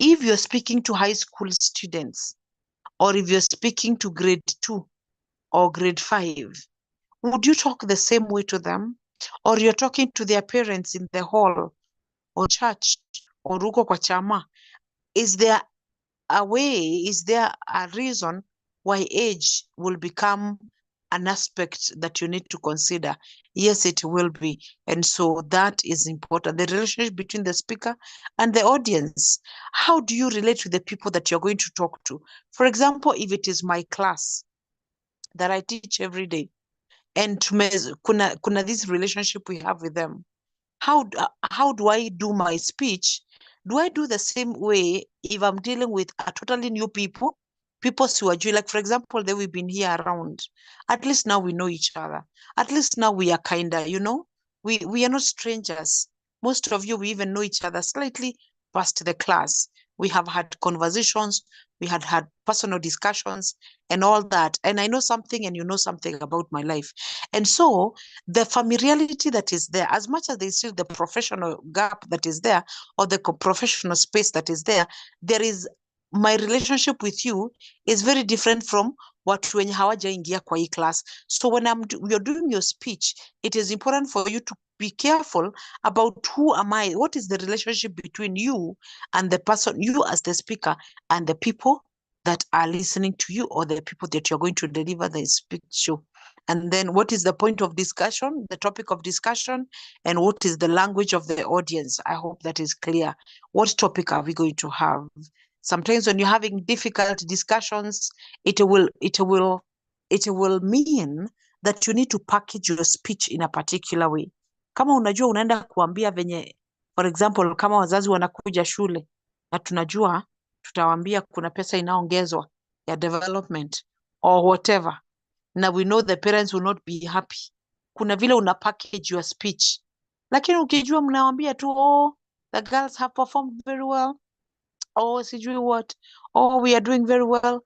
If you're speaking to high school students, or if you're speaking to grade 2 or grade 5, would you talk the same way to them? Or you're talking to their parents in the hall or church or uko kwa chama? Is there a reason why age will become an aspect that you need to consider? Yes, it will be. And so that is important. The relationship between the speaker and the audience. How do you relate to the people that you're going to talk to? For example, if it is my class that I teach every day, and kuna this relationship we have with them, how do I do my speech? Do I do the same way if I'm dealing with a totally new people siwajui? Like, for example, that we've been here around, at least now we know each other, at least now we are kinda, we are not strangers. Most of you, we even know each other slightly past the class. We have had conversations, we had personal discussions and all that. And I know something and you know something about my life. And so the familiarity that is there, as much as there is still the professional gap that is there, or the professional space that is there, there is, my relationship with you is very different from watu wenye hawajaingia kwa hii class. So when you're doing your speech, it is important for you to be careful about who am I, what is the relationship between you and the person, you as the speaker, and the people that are listening to you, or the people that you're going to deliver the speech to. And then what is the point of discussion, the topic of discussion, and what is the language of the audience? I hope that is clear. What topic are we going to have? Sometimes when you're having difficult discussions, it will mean that you need to package your speech in a particular way. Kama unajua unaenda kuambia venye, for example, kama wazazi wanakuja shule na tunajua tutawaambia kuna pesa inaongezwa ya development or whatever, na we know the parents will not be happy, kuna vile una package your speech. Lakini ukijua mnawaambia tu, oh, the girls have performed very well, oh, sijui what, oh, we are doing very well,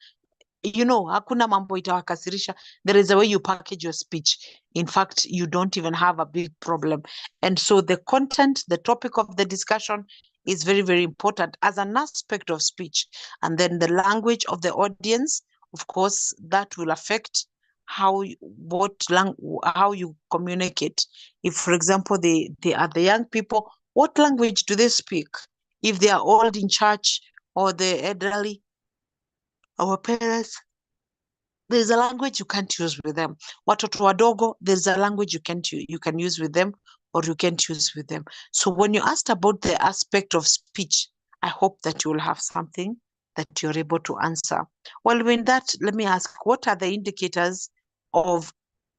you know, hakuna mambo itawakasirisha. There is a way you package your speech. In fact, you don't even have a big problem. And so the content, the topic of the discussion is very, very important as an aspect of speech. And then the language of the audience, of course, that will affect how how you communicate. If, for example, they are the young people, what language do they speak? If they are old in church or the elderly, our parents, there's a language you can't use with them. Watoto wadogo, there's a language you can use with them or you can't use with them. So when you asked about the aspect of speech, I hope that you will have something that you're able to answer. Well, in that, let me ask, what are the indicators of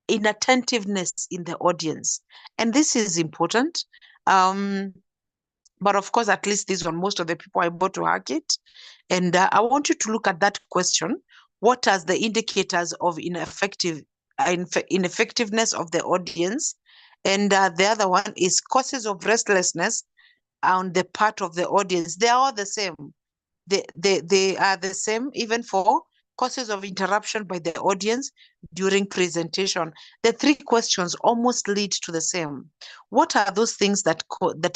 inattentiveness in the audience? And this is important. But of course, at least this one, most of the people are able to hack it. And I want you to look at that question. What are the indicators of ineffectiveness of the audience? And the other one is causes of restlessness on the part of the audience. They are all the same. They are the same even for causes of interruption by the audience during presentation. The three questions almost lead to the same. What are those things that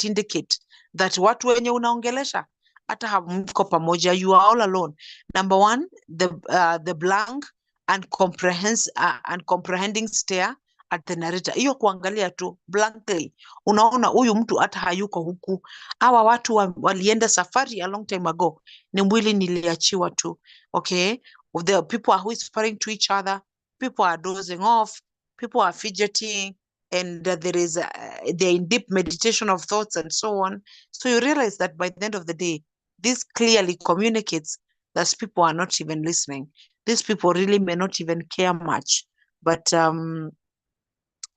indicate that watu wenye unaongelesha hata hamko pamoja, you are all alone? Number one, the blank and comprehending stare at the narrator. Hiyo kuangalia tu blankly, unaona huyu mtu hata hayuko huku. Hawa watu walienda safari a long time ago, ni mwili niliachiwa tu. Okay, the people are whispering to each other, people are dozing off, people are fidgeting, and there is they're in deep meditation of thoughts and so on. So you realize that by the end of the day, this clearly communicates that people are not even listening. These people really may not even care much, but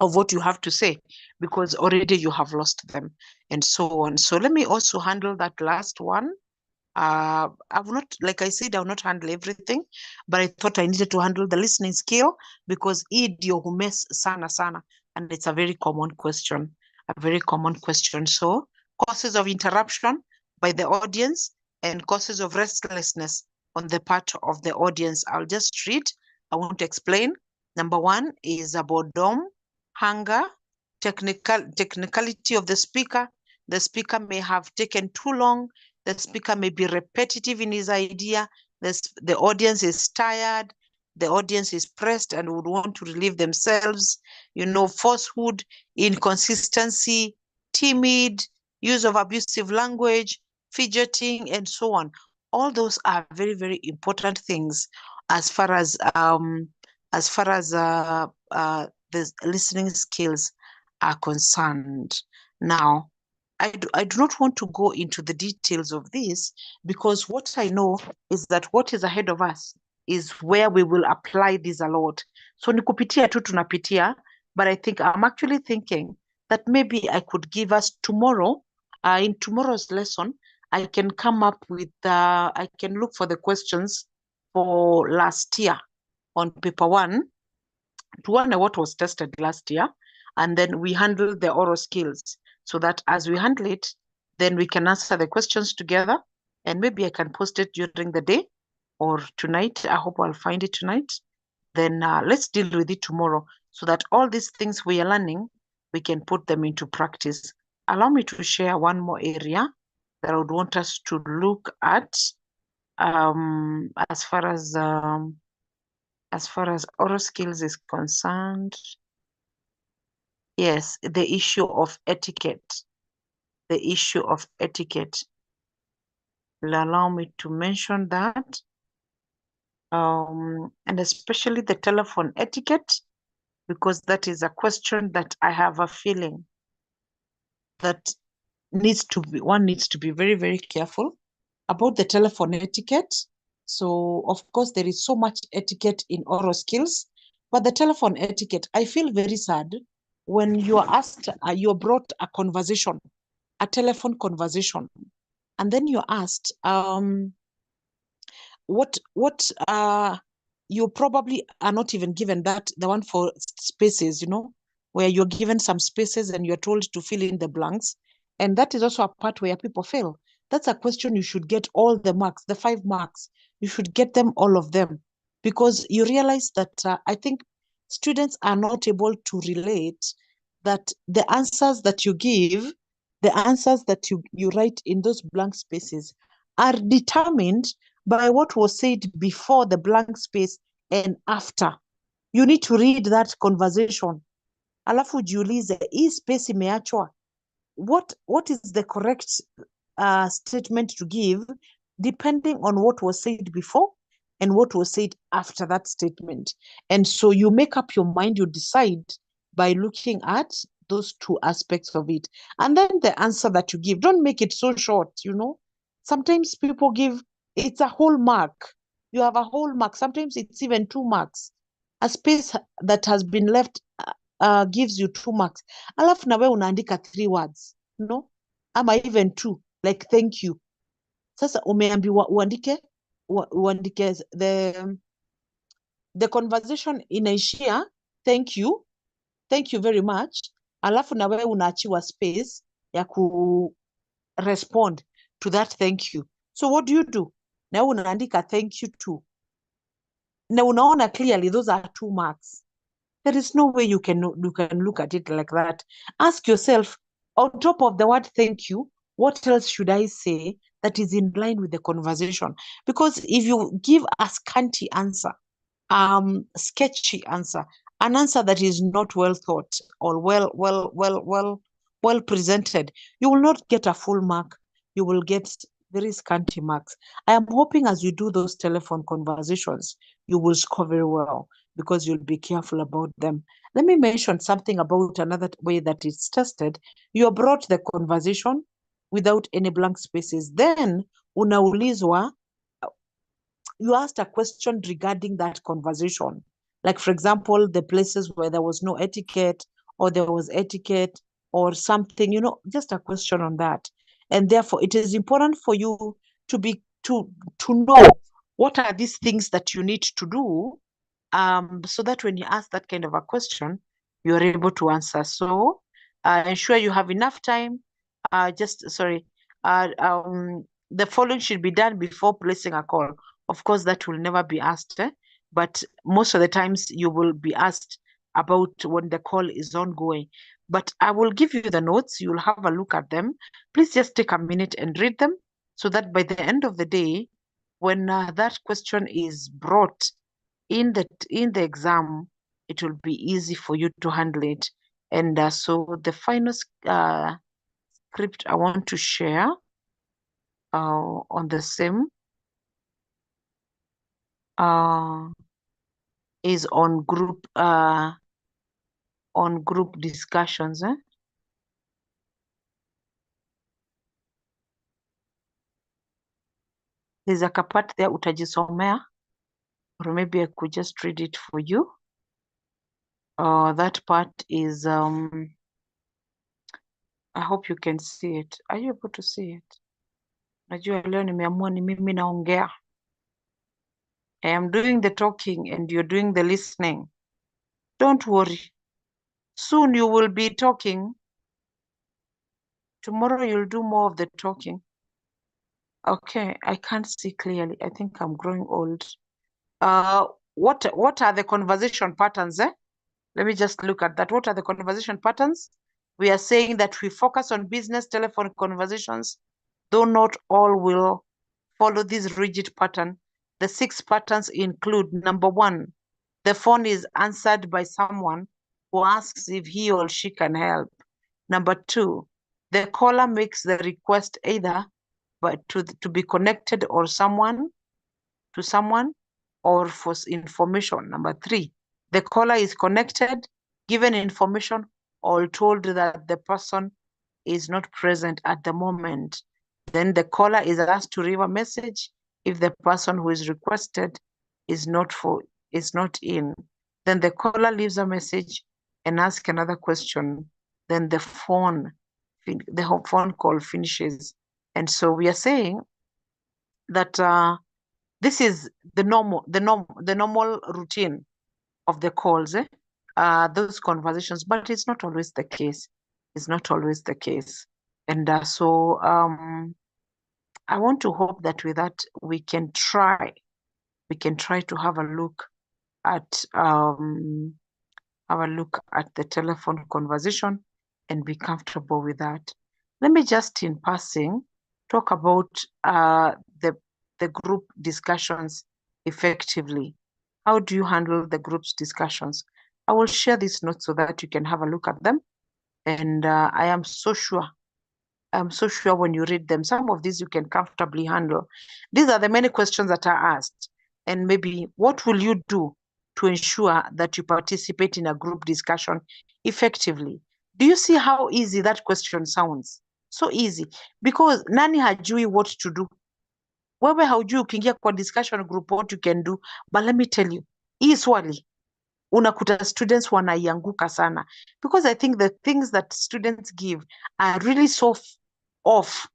of what you have to say, because already you have lost them and so on. So let me also handle that last one. I will not, like I said, I will not handle everything, but I thought I needed to handle the listening skill because ndio humes sana sana, and it's a very common question, So causes of interruption by the audience and causes of restlessness on the part of the audience. I'll just read, I won't explain. Number one is about boredom, hunger, technicality of the speaker. The speaker may have taken too long. The speaker may be repetitive in his idea. The audience is tired. The audience is pressed and would want to relieve themselves. You know, falsehood, inconsistency, timid, use of abusive language, fidgeting, and so on. All those are very, very important things as far as the listening skills are concerned. Now, I do not want to go into the details of this because what I know is that what is ahead of us is where we will apply this a lot. So ni kupitia tu tunapitia, but I think I'm actually thinking that maybe I could give us tomorrow, in tomorrow's lesson, I can come up with, I can look for the questions for last year on paper one, to wonder what was tested last year, and then we handle the oral skills so that as we handle it, then we can answer the questions together, and maybe I can post it during the day or tonight. I hope I'll find it tonight. Then let's deal with it tomorrow so that all these things we are learning, we can put them into practice. Allow me to share one more area that I would want us to look at as far as oral skills is concerned. Yes, the issue of etiquette. The issue of etiquette. Will allow me to mention that. And especially the telephone etiquette, because that is a question that I have a feeling that one needs to be very, very careful about the telephone etiquette. So, of course, there is so much etiquette in oral skills, but the telephone etiquette, I feel very sad when you are asked, you're brought a conversation, a telephone conversation, and then you're asked, what you probably are not even given that, the one for spaces, where you're given some spaces and you're told to fill in the blanks. And that is also a part where people fail. That's a question you should get all the marks, the 5 marks. You should get them, all of them, because you realize that I think students are not able to relate that the answers that you give, the answers that you write in those blank spaces are determined by what was said before the blank space and after. You need to read that conversation. Alafu jiulize, hii space imeachwa. What is the correct statement to give depending on what was said before and what was said after that statement. And so you make up your mind, you decide by looking at those 2 aspects of it. And then the answer that you give, don't make it so short, Sometimes people give, it's a whole mark. You have a whole mark. Sometimes it's even 2 marks. A space that has been left gives you 2 marks. Alafu na wewe unaandika 3 words, ama even 2, like thank you. Sasa umeambiwa uandike the conversation inaishia thank you very much, alafu na wewe unaachiwa space ya ku respond to that thank you. So what do? Na unaandika thank you too. Na unaona clearly those are 2 marks. There is no way you can look at it like that. Ask yourself, on top of the word thank you, what else should I say that is in line with the conversation? Because if you give a scanty answer, sketchy answer, an answer that is not well thought or well presented, you will not get a full mark. You will get very scanty marks. I am hoping as you do those telephone conversations, you will score very well because you'll be careful about them. Let me mention something about another way that it's tested. You are brought the conversation without any blank spaces. Then unaulizwa, you asked a question regarding that conversation. Like, for example, the places where there was no etiquette or there was etiquette or something, just a question on that. And therefore, it is important for you to know what are these things that you need to do, so that when you ask that kind of a question, you're able to answer. So ensure you have enough time. The following should be done before placing a call. Of course, that will never be asked, but most of the times you will be asked about when the call is ongoing. But I will give you the notes. You'll have a look at them. Please just take a minute and read them so that by the end of the day, when that question is brought in the exam, it will be easy for you to handle it. And so the final script I want to share on the same is on group discussions. There's a part there utajisomea, or maybe I could just read it for you. That part is I hope you can see it. Are you able to see it? Najua leo nimeamua ni mimi naongea. I am doing the talking and you're doing the listening. Don't worry. Soon you will be talking. Tomorrow you'll do more of the talking. Okay, I can't see clearly. I think I'm growing old. What are the conversation patterns? Let me just look at that. What are the conversation patterns? We are saying that we focus on business telephone conversations, though not all will follow this rigid pattern. The 6 patterns include: number 1, the phone is answered by someone who asks if he or she can help. Number two, the caller makes the request either but to be connected or to someone or for information. Number three, the caller is connected, given information, or told that the person is not present at the moment. Then the caller is asked to leave a message if the person who is requested is not in. Then the caller leaves a message and asks another question. Then the phone call finishes. And so we are saying that this is the normal routine of the calls, those conversations, but it's not always the case. It's not always the case. And so I want to hope that with that we can try to have a look at the telephone conversation and be comfortable with that. Let me just in passing talk about the group discussions effectively. How do you handle the group's discussions? I will share these notes so that you can have a look at them. And I am so sure when you read them, some of these you can comfortably handle. These are the many questions that are asked. And maybe what will you do to ensure that you participate in a group discussion effectively? Do you see how easy that question sounds? So easy. Because nani hajui what to do. Wewe haujui ukiingia kwa discussion group what you can do. But let me tell you, hii swali unakuta students wanaianguka sana, because I think the things that students give are really so off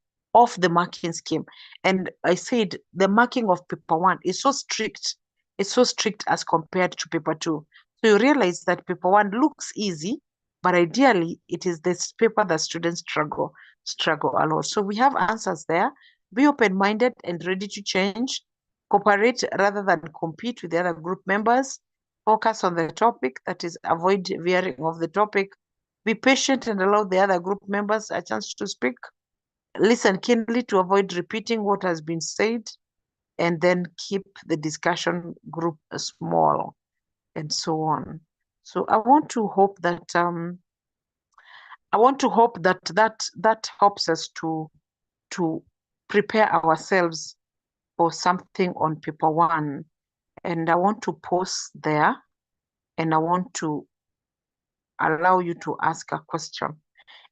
the marking scheme. And I said the marking of paper 1 is so strict. It's so strict as compared to paper 2. So you realize that paper 1 looks easy, but ideally it is this paper that students struggle a lot. So we have answers there. Be open-minded and ready to change. Cooperate rather than compete with the other group members. Focus on the topic, that is, avoid veering off the topic. Be patient and allow the other group members a chance to speak. Listen keenly to avoid repeating what has been said, and then keep the discussion group small, and so on. So I want to hope that that helps us to prepare ourselves for something on paper 1. And I want to pause there, and I want to allow you to ask a question.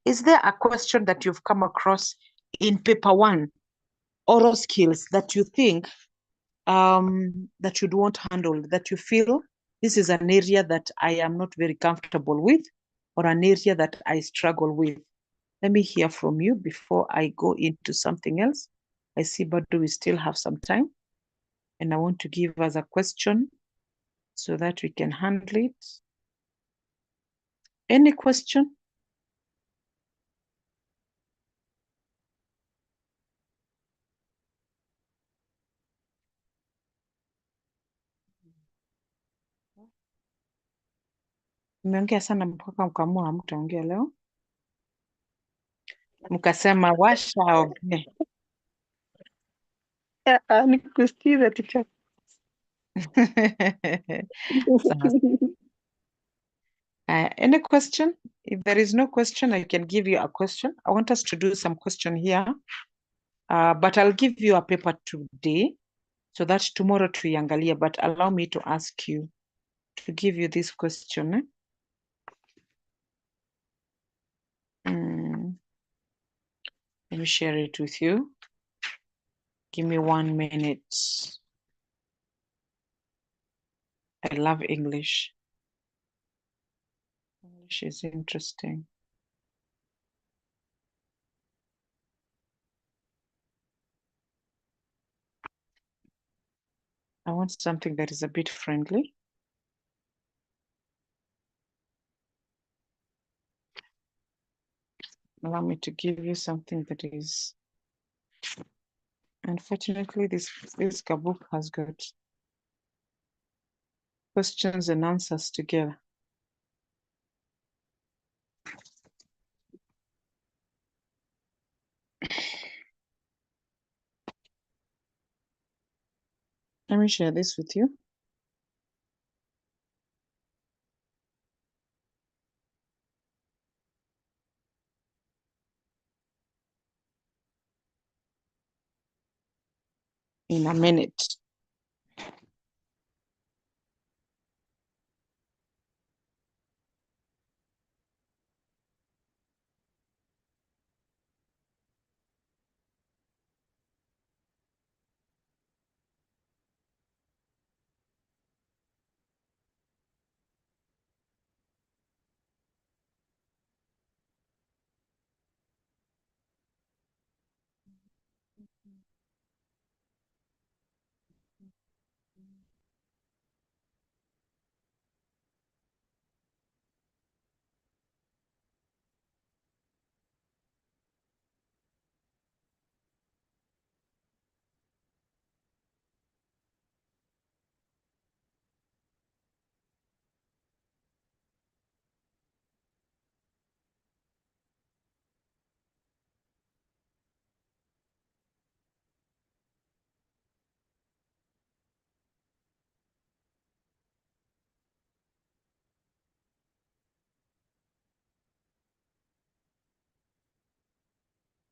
Is there a question that you've come across in paper 1, oral skills, that you think that you'd want handled, that you feel this is an area that I am not very comfortable with, or an area that I struggle with? Let me hear from you before I go into something else. I see, but do we still have some time? And I want to give us a question so that we can handle it. Any question? Mmeongea sana mpaka mkaamua hamtaongea leo, mkasema washa ongee. Nikusikiza teacher. Any question? If there is no question, I can give you a question. I want us to do some question here, but I'll give you a paper today so that tomorrow tuiangalie, but allow me to ask you to give you this question. Let me share it with you. Give me 1 minute. I love English. English is interesting. I want something that is a bit friendly. Allow me to give you something that is, unfortunately, this book has got questions and answers together. Let me share this with you. in a minute.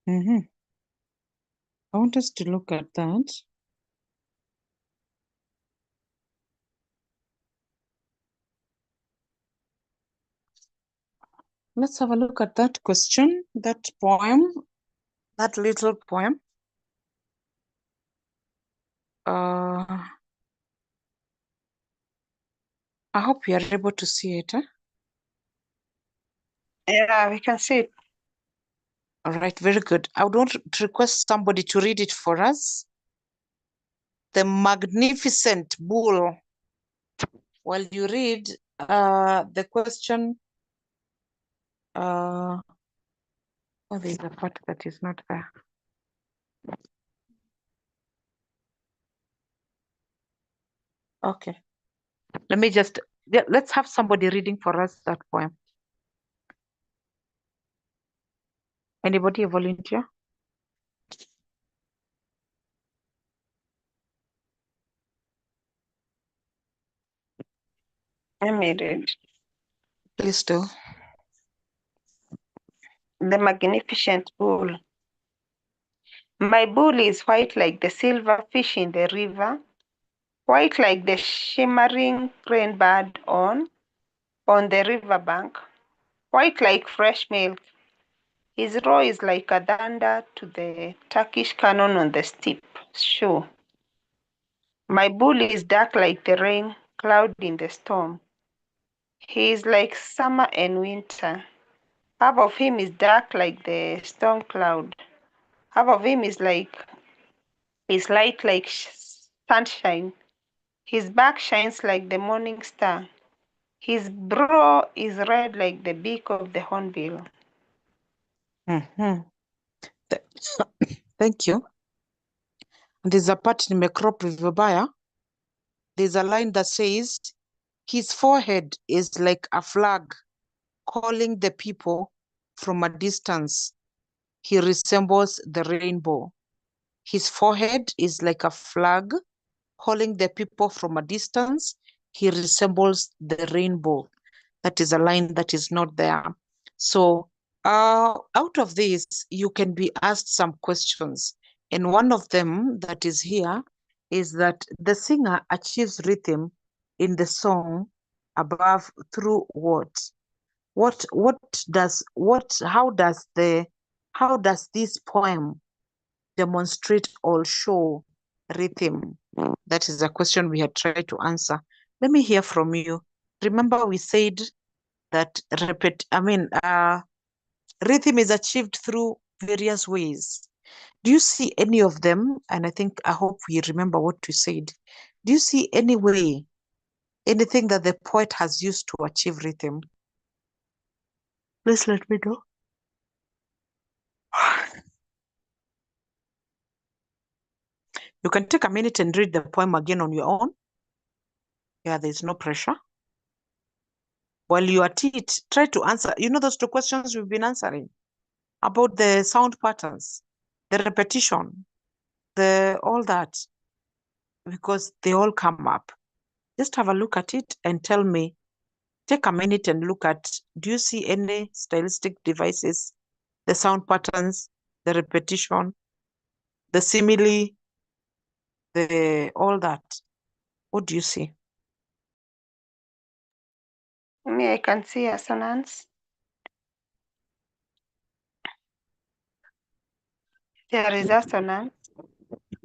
I want us to look at that. Let's have a look at that question, that poem, that little poem. I hope you are able to see it. Yeah, we can see it. All right, very good. I would want to request somebody to read it for us. The Magnificent Bull. While you read the question, oh, there's a part that is not there. Okay. Let me just, let's have somebody reading for us that poem. Anybody, a volunteer? Let me read. Please do. The Magnificent Bull. My bull is white like the silver fish in the river, white like the shimmering rainbird on the riverbank, white like fresh milk. His roar is like a thunder to the Turkish cannon on the steep shore. My bull is dark like the rain cloud in the storm. He is like summer and winter. Half of him is dark like the storm cloud. Half of him is light like sunshine. His back shines like the morning star. His brow is red like the beak of the hornbill. Thank you. There's a part in nimecrop vibaya. There's a line that says, his forehead is like a flag calling the people from a distance. He resembles the rainbow. His forehead is like a flag calling the people from a distance. He resembles the rainbow. That is a line that is not there. So out of this, you can be asked some questions. And one of them that is here is that the singer achieves rhythm in the song above through what? How does this poem demonstrate or show rhythm? That is a question we had tried to answer. Let me hear from you. Remember we said that rhythm is achieved through various ways. Do you see any of them? And I hope we remember what we said. Do you see any way, anything that the poet has used to achieve rhythm? Please let me know. You can take a minute and read the poem again on your own. Yeah, there's no pressure. While you are at it, try to answer. You know those two questions we've been answering about the sound patterns, the repetition, all that, because they all come up. Just have a look at it and tell me, take a minute and look at, do you see any stylistic devices, the sound patterns, the repetition, the simile, all that. What do you see? Me, I can see assonance. There is assonance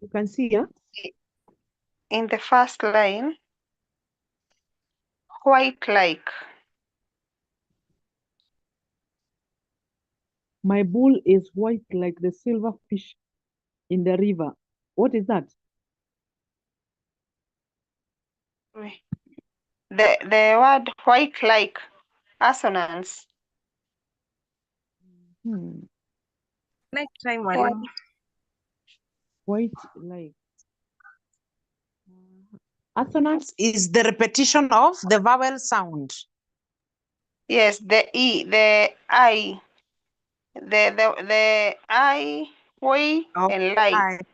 You can see, yeah? in the first line. White like. My bull is white like the silver fish in the river. What is that? The word white like assonance. Next time, White. mwalimu. White like. Assonance is the repetition of the vowel sound. Yes, the E, the I, the I, way, Oh, and like.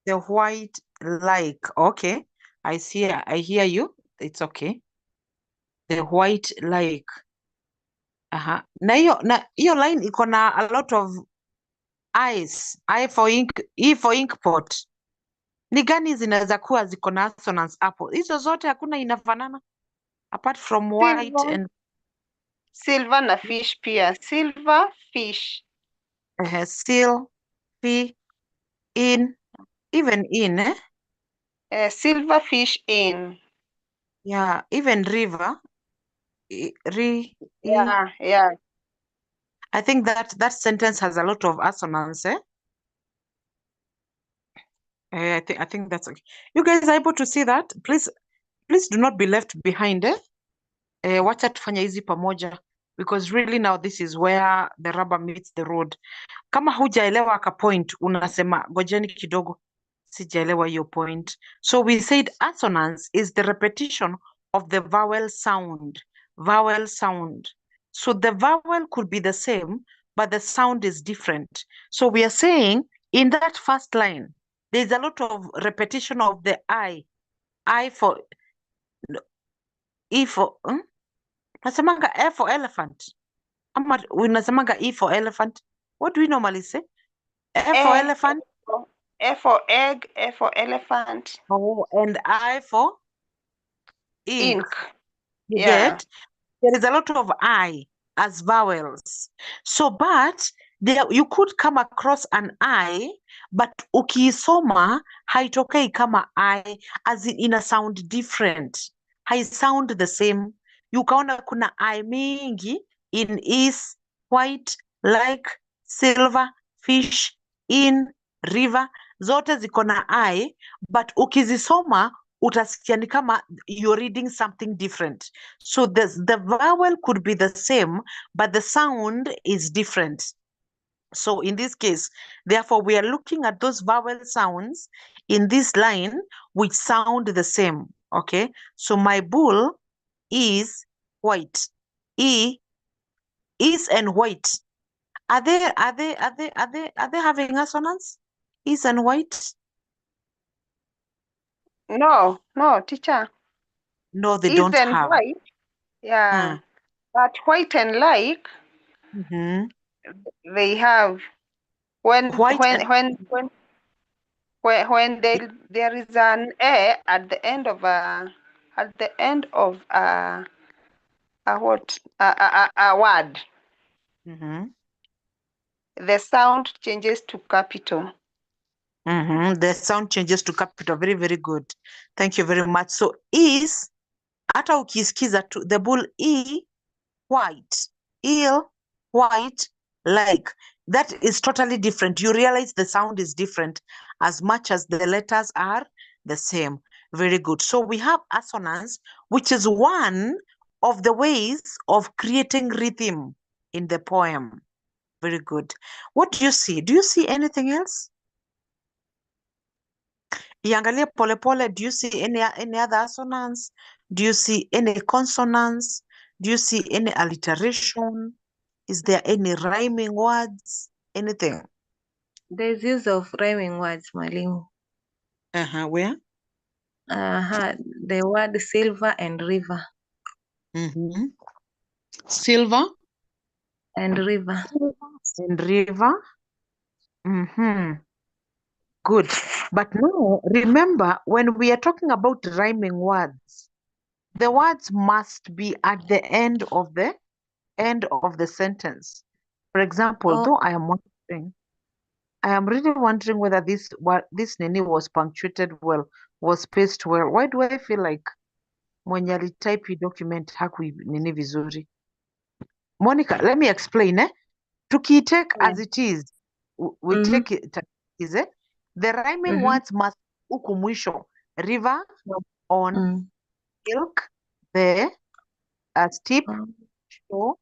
the white like. Okay. I hear you. It's okay. The white like. Aha. Na hiyo line iko na a lot of eyes. I for ink, E for ink pot. Ni gani zinaweza kuwa ziko na assonance hapo? Hizo zote hakuna inafanana apart from white Silver. and Silver na fish pia. Silver fish. seal, fi, in, even in, Silver fish in. yeah, even river, Yeah, yeah. I think that sentence has a lot of assonance, eh? I think that's okay. You guys are able to see that? Please do not be left behind, eh? Wacha tufanye hizi pamoja because really now this is where the rubber meets the road. Kama hujaelewa ka point unasema gojeni kidogo, sijaelewa hiyo point. So we said assonance is the repetition of the vowel sound. Vowel sound. So the vowel could be the same, but the sound is different. So we are saying in that first line, there's a lot of repetition of the I. I for E for nasemanga F for elephant. Ama unasemanga E for elephant. What do we normally say? F for elephant. F for egg, F for elephant. Oh, and I for ink. You Yeah. get? There is a lot of I as vowels. So, but there you could come across an I, but ukiisoma haitokei kama I, as in a sound different. Hai sound the same. Ukaona kuna I mingi in is, white, like, silver, fish, in, river, zote ziko na I, but ukizisoma utasikia ni kama you're reading something different. So the vowel could be the same, but the sound is different. So in this case, therefore, we are looking at those vowel sounds in this line which sound the same. Okay. So my bull is white. E is and white. Are they having assonance? Is and white? No, teacher. No, they Is don't and have. white. Yeah. But white and like, they have. When White and there is an a at the end of a word, the sound changes to capital. The sound changes to capital. Very, very good. Thank you very much. So is, hata ukisikiza tu, the bull E, white, ill, white, like. That is totally different. You realize the sound is different as much as the letters are the same. Very good. So we have assonance, which is one of the ways of creating rhythm in the poem. Very good. What do you see? Do you see anything else? Iangalie polepole, do you see any other assonance? Do you see any consonants? Do you see any alliteration? Is there any rhyming words? Anything? There's use of rhyming words, mwalimu. Where? The word silver and river. Silver And river. and river. Good. But now remember, when we are talking about rhyming words, the words must be at the end of the sentence. For example, Oh, though I am really wondering whether this nini was punctuated well, was spaced well. Why do I feel like mwenye alitype hii document nini vizuri? Monica, let me explain. Tukitake yeah. as it is, we take it as it is. The rhyming words must huku mwisho. River, on, milk, the, steep, shore,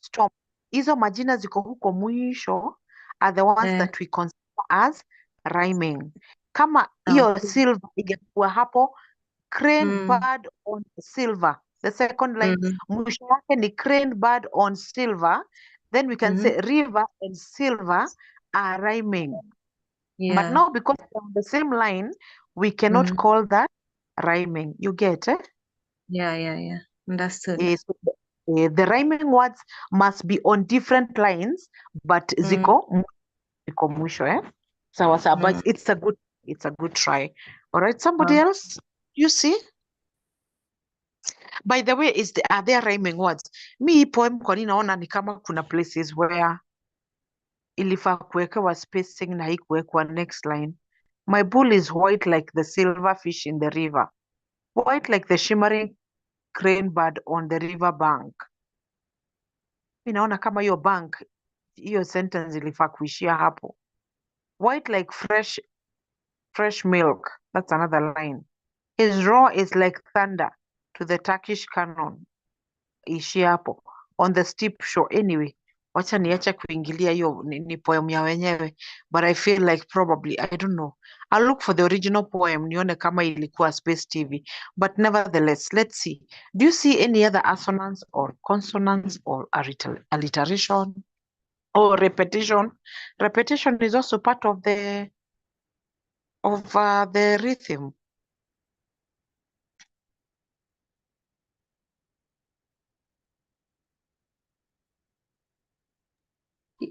storm. Hizo majina ziko huko mwisho are the ones that we consider as rhyming. Kama hiyo silver ingekuwa hapo, crane bird on silver. The second line, mwisho wake ni crane bird on silver. Then we can say river and silver are rhyming. But Yeah. now because they're on the same line, we cannot call that rhyming. You get it? Yeah. Understood. Yes. The rhyming words must be on different lines, but ziko mwisho, eh? Sawa sawa, but it's a good try. All right, somebody else? You see? By the way, are there rhyming words? Mi hii poem kwa nini naona ni kama kuna places where ilifaa kuwekewa spacing na haikuwekwa next line. My bull is white like the silver fish in the river. White like the shimmering crane bird on the river bank. Mi naona kama hiyo bank, hiyo sentence ilifaa kuishia hapo. White like fresh milk. That's another line. His roar is like thunder to the Turkish cannon. Ishia hapo. On the steep shore. Anyway, wacha niache kuingilia hiyo ni poem ya wenyewe. But I feel like probably, I don't know. I'll look for the original poem nione kama ilikuwa Space TV. But nevertheless, let's see. Do you see any other assonance or consonants or alliteration or repetition? Repetition is also part of the rhythm.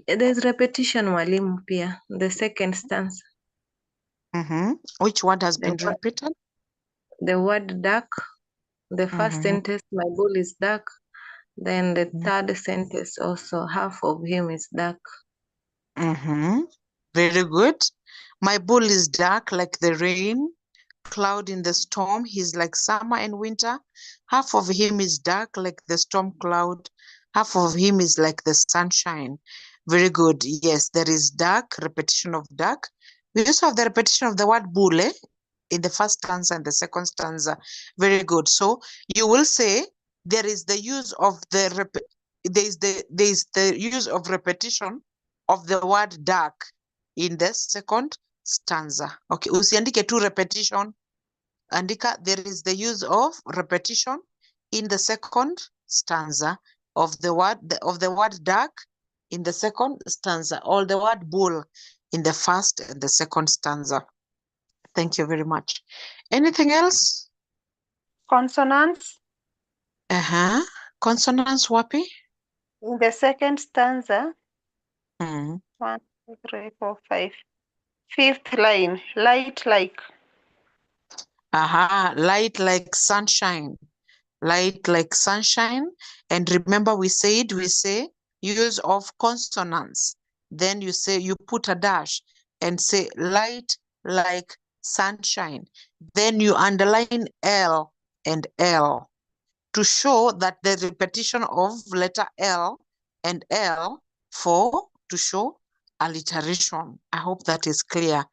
There's repetition, mwalimu pia. The second stanza. Which word has been repeated? The word dark. The first sentence, my bull is dark. Then the third sentence also, half of him is dark. Very good. My bull is dark like the rain, cloud in the storm. He's like summer and winter. Half of him is dark like the storm cloud. Half of him is like the sunshine. Very good. Yes, there is dark, repetition of dark. We also have the repetition of the word bull in the first stanza and the second stanza. Very good. So you will say there is the use of the use of repetition of the word dark in the second stanza. Okay, usiandike tu repetition. Andika, there is the use of repetition in the second stanza of the word dark in the second stanza, or the word bull in the first and the second stanza. Thank you very much. Anything else? Consonants. Consonants wapi? In the second stanza, 1, 2, 3, 4, 5. Fifth line, light like. Light like sunshine. Light like sunshine. And remember we say use of consonants. Then you put a dash and say light like sunshine. Then you underline L and L to show that the repetition of letter L and L to show alliteration. I hope that is clear.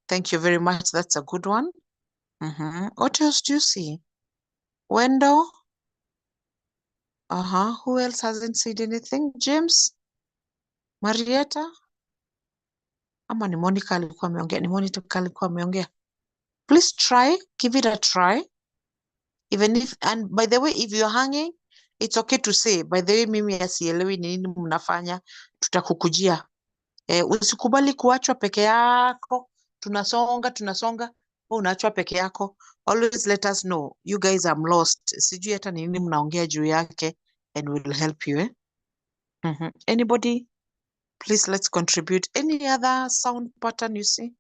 Thank you very much. That's a good one. What else do you see? Wendell? Who else hasn't said anything? James? Marietta? Ama ni Monica alikuwa ameongea? Ni Monica alikuwa ameongea? Please try, give it a try. Even if, and by the way, if you're hanging, it's okay to say, by the way, mimi asielewi ni nini mnafanya, tutakukujia. Usikubali kuachwa peke yako. Tunasonga, unaachwa peke yako. Always let us know. You guys, I'm lost. Sijui hata ni nini mnaongea juu yake, and we'll help you. Anybody? Please, let's contribute. Any other sound pattern you see?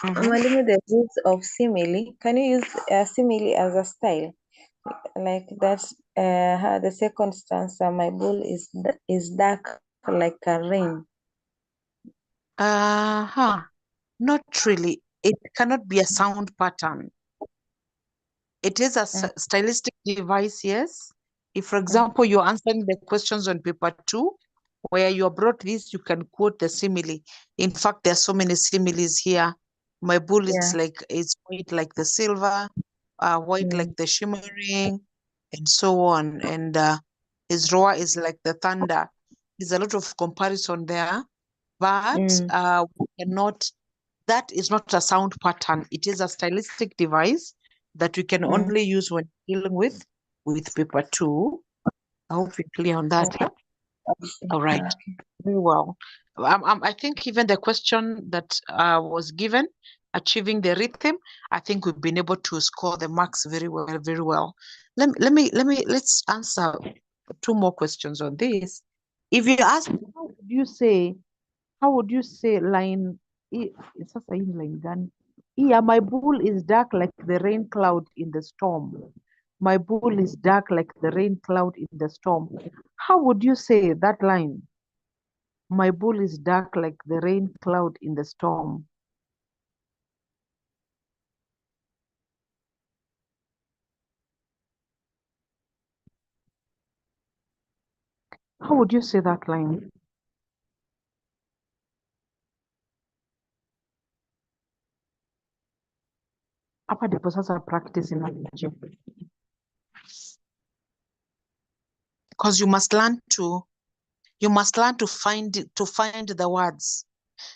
Mwalimu, the use of simile. Can you use simile as a style? Like that, the second stanza, my bull is dark like a rain. Not really. It cannot be a sound pattern. It is a stylistic device, yes. If, for example, you're answering the questions on paper 2, where you brought this, you can quote the simile. In fact, there are so many similes here. My bull is white like the silver, white like the shimmering, and so on. And his roar is like the thunder. There's a lot of comparison there, but we cannot. That is not a sound pattern. It is a stylistic device that we can only use when dealing with paper 2. I hope we're clear on that. Huh? All right. Very well. I think even the question that was given, achieving the rhythm, I think we've been able to score the marks very well, very well. Let's answer 2 more questions on this. If you ask, how would you say line? It's a line gun. Yeah, my bull is dark like the rain cloud in the storm. My bull is dark like the rain cloud in the storm. How would you say that line? My bull is dark like the rain cloud in the storm. How would you say that line? Hapa ndipo sasa practice inakuja. Because you must learn to find the words.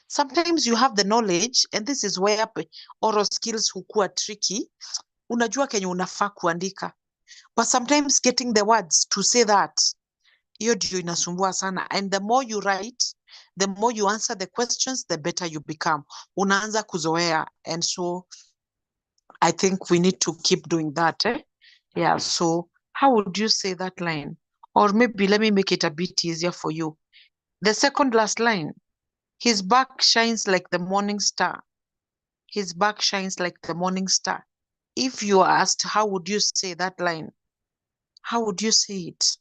Sometimes you have the knowledge, and this is where oral skills hukua tricky. Unajua kenye unafaa kuandika, but sometimes getting the words to say that, hiyo ndio inasumbua sana. And the more you write, the more you answer the questions, the better you become. Unaanza kuzoea, and so I think we need to keep doing that. Yeah, so how would you say that line? Or maybe let me make it a bit easier for you. The second last line, his back shines like the morning star. His back shines like the morning star. If you are asked, how would you say that line? How would you say it?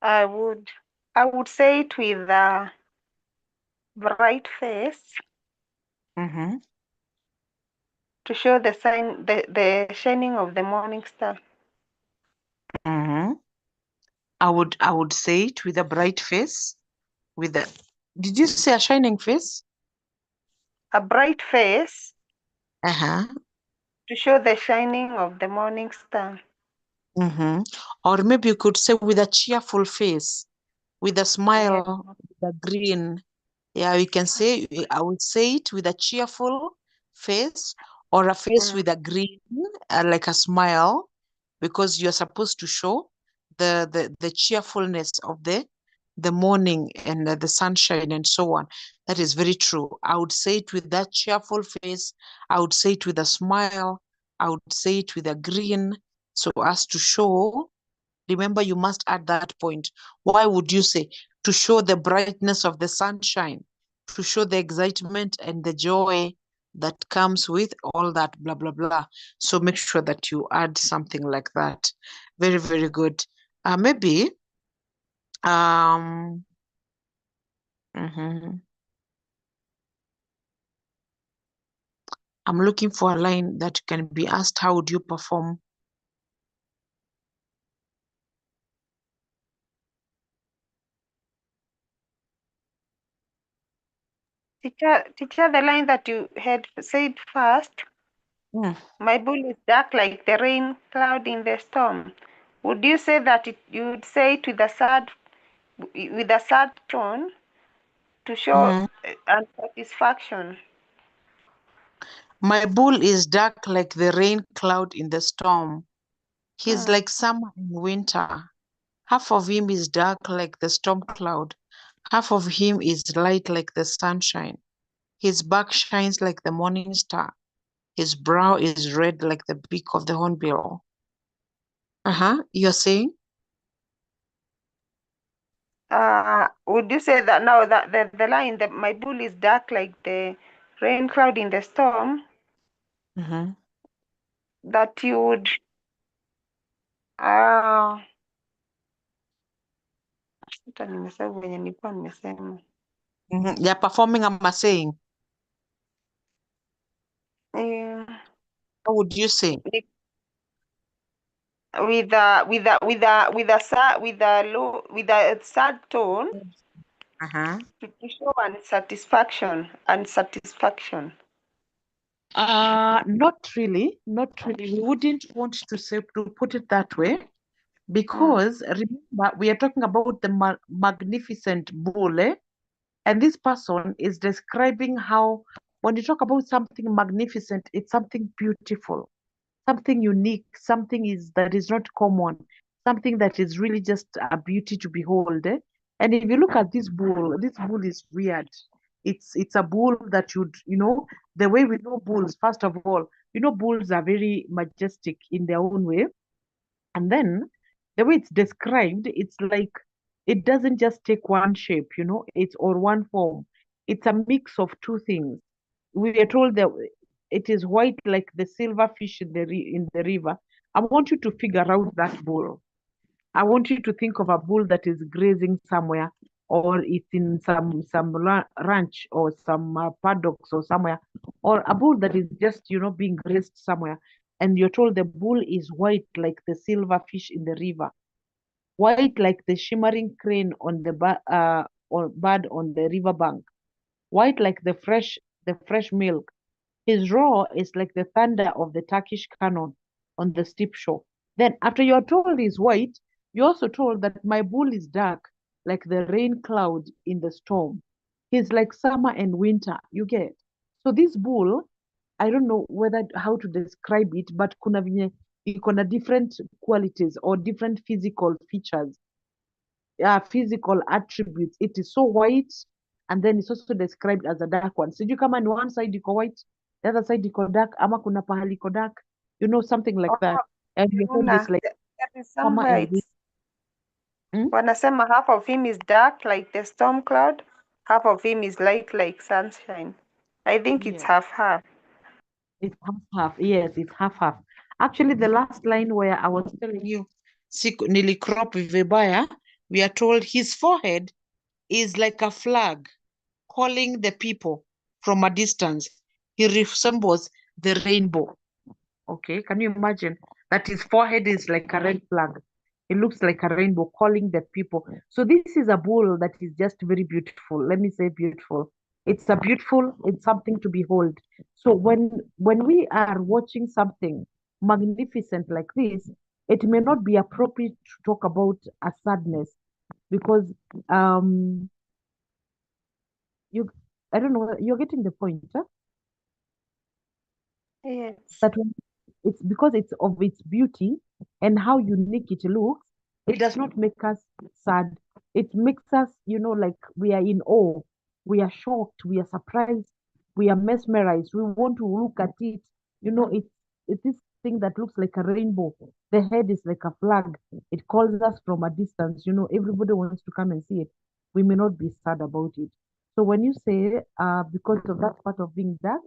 I would say it with a bright face to show the shining of the morning star. I would say it with a bright face. Did you say a shining face? A bright face to show the shining of the morning star. Or maybe you could say with a cheerful face, with a smile, with a grin. Yeah, we can say, I would say it with a cheerful face or a face with a grin, like a smile, because you're supposed to show the cheerfulness of the morning and the sunshine and so on. That is very true. I would say it with that cheerful face. I would say it with a smile. I would say it with a grin, so as to show. Remember, you must add that point. Why would you say? To show the brightness of the sunshine, to show the excitement and the joy that comes with all that blah, blah, blah. So make sure that you add something like that. Very, very good. Maybe, I'm looking for a line that can be asked, how would you perform? Teacher, the line that you had said first, my bull is dark like the rain cloud in the storm. Would you say that you would say it with a sad tone to show unsatisfaction? My bull is dark like the rain cloud in the storm. He's like summer in winter. Half of him is dark like the storm cloud. Half of him is light like the sunshine. His back shines like the morning star. His brow is red like the beak of the hornbill. You're saying? Would you say that now that the line that my bull is dark like the rain cloud in the storm, that you would hata nimesahau venye nilikuwa nimesema. They're performing, I'm saying. Yeah. How would you say? With a sad tone to show unsatisfaction. Not really. We wouldn't want to put it that way, because remember, we are talking about the magnificent bull, and this person is describing how, when you talk about something magnificent, it's something beautiful, something unique, that is not common, something that is really just a beauty to behold. And if you look at this bull is weird. It's a bull that the way we know bulls, first of all, bulls are very majestic in their own way. And then the way it's described, it's like it doesn't just take one shape, it's or one form. It's a mix of two things. We are told that it is white like the silver fish in the river. I want you to figure out that bull. I want you to think of a bull that is grazing somewhere, or it's in some ranch or some paddocks or somewhere, or a bull that is just being grazed somewhere, and you're told the bull is white like the silver fish in the river, white like the shimmering crane on the or bird on the riverbank, white like the fresh milk. His roar is like the thunder of the Turkish cannon on the steep shore. Then, after you're told he's white, you're also told that my bull is dark, like the rain cloud in the storm. He's like summer and winter, you get. So this bull, I don't know how to describe it, but kuna venye iko na different qualities or different physical features, physical attributes. It is so white, and then it's also described as a dark one. Sijui kama ni one side iko white, the other side iko dark, ama kuna pahali iko dark, something like that. And you hold this like that is summer somewhere and winter. wanasema half of him is dark like the storm cloud, half of him is light like sunshine. I think it's half. It's half. Yes, it's half. Actually, the last line where I was telling you, nilicrop vibaya, we are told his forehead is like a flag calling the people from a distance. He resembles the rainbow. Okay, can you imagine that his forehead is like a red flag? It looks like a rainbow calling the people. So this is a bull that is just very beautiful. Let me say beautiful. It's something to behold. So when we are watching something magnificent like this, it may not be appropriate to talk about a sadness, because I don't know, you're getting the point, huh? Yes. That when it's because it's of its beauty and how unique it looks, it does not make us sad. It makes us, like we are in awe, we are shocked, we are surprised, we are mesmerized. We want to look at it. It's this thing that looks like a rainbow. The head is like a flag. It calls us from a distance. Everybody wants to come and see it. We may not be sad about it. So when you say, because of that part of being dark,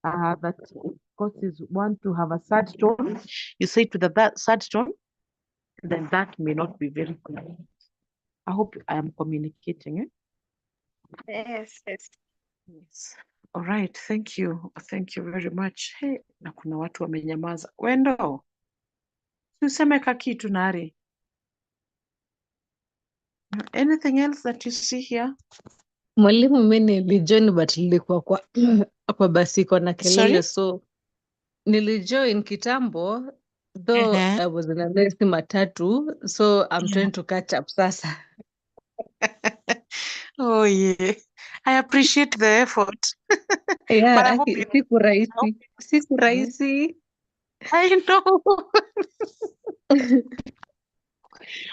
that it causes one to have a sad tone, you say to that sad tone, then that may not be very good. I hope I am communicating. Yes. Yes. All right, thank you very much. Hey, na kuna watu wamenyamaza. Wendo, useme kakitu Nari. Anything else that you see here? Mwalimu, mimi nilijoin but nilikuwa kwa basi iko na kelele. So nilijoin kitambo though I was in a next matatu, so I'm trying to catch up sasa. Oh yeah, I appreciate the effort. Yeah, But I hope siku rahisi. I know.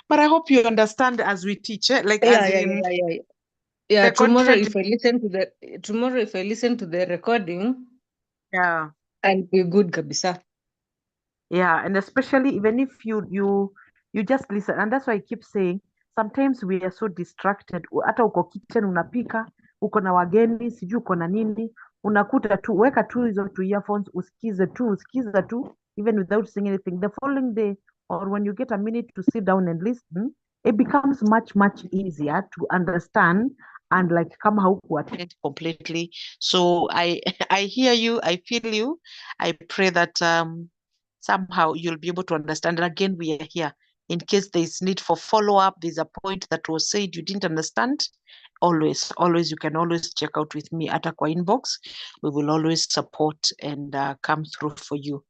But I hope you understand as we teach, like yeah. Yeah, The tomorrow content. if I listen to the recording, Yeah. I'll be good kabisa. Yeah, and especially even if you just listen, and that's why I keep saying sometimes we are so distracted. Hata uko kitchen unapika, uko na wageni, sijui uko na nini, unakuta tu weka tu hizo tu earphones, usikize tu, even without saying anything. The following day, or when you get a minute to sit down and listen, it becomes much easier to understand and like kama hauku attend completely. So I I hear you, I feel you. I pray that somehow you'll be able to understand. And again, we are here in case there is need for follow-up. There's a point that was said you didn't understand. Always, you can always check out with me at Aqua Inbox. We will always support and come through for you.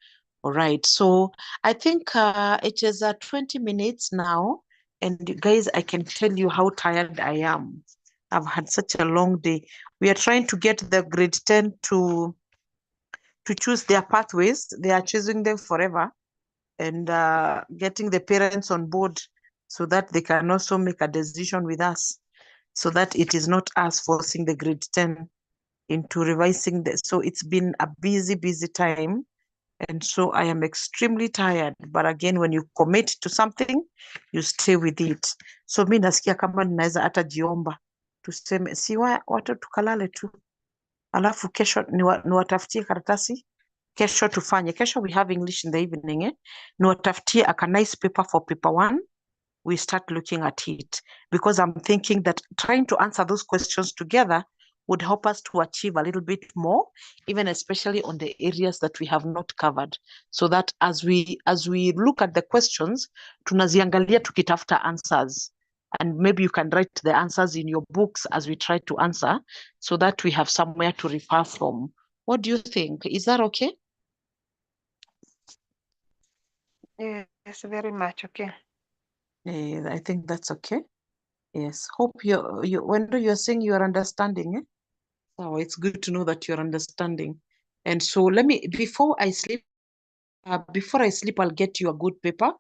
All right. So I think it is 20 minutes now. And guys, I can tell you how tired I am. I've had such a long day. We are trying to get the grade 10 to choose their pathways. They are choosing them forever, and getting the parents on board so that they can also make a decision with us, so that it is not us forcing the grade 10 into revising this. So it's been a busy time. And so I am extremely tired. But again, when you commit to something, you stay with it. So mi nasikia kama ninaweza hata jiomba tuseme watu tukalale tu, alafu kesho niwatafutie karatasi. Kesho tufanye. Kesho we have English in the evening. Niwatafutie a nice paper for paper 1. We start looking at it, because I'm thinking that trying to answer those questions together would help us to achieve a little bit more, even especially on the areas that we have not covered, so that as we look at the questions, tunaziangalia tukitafuta answers. And maybe you can write the answers in your books as we try to answer, so that we have somewhere to refer from. What do you think? Is that okay? Yes, very much okay. I think that's okay. Yes. Hope when you're saying you are understanding, so it's good to know that you're understanding. And so before I sleep, I'll get you a good paper.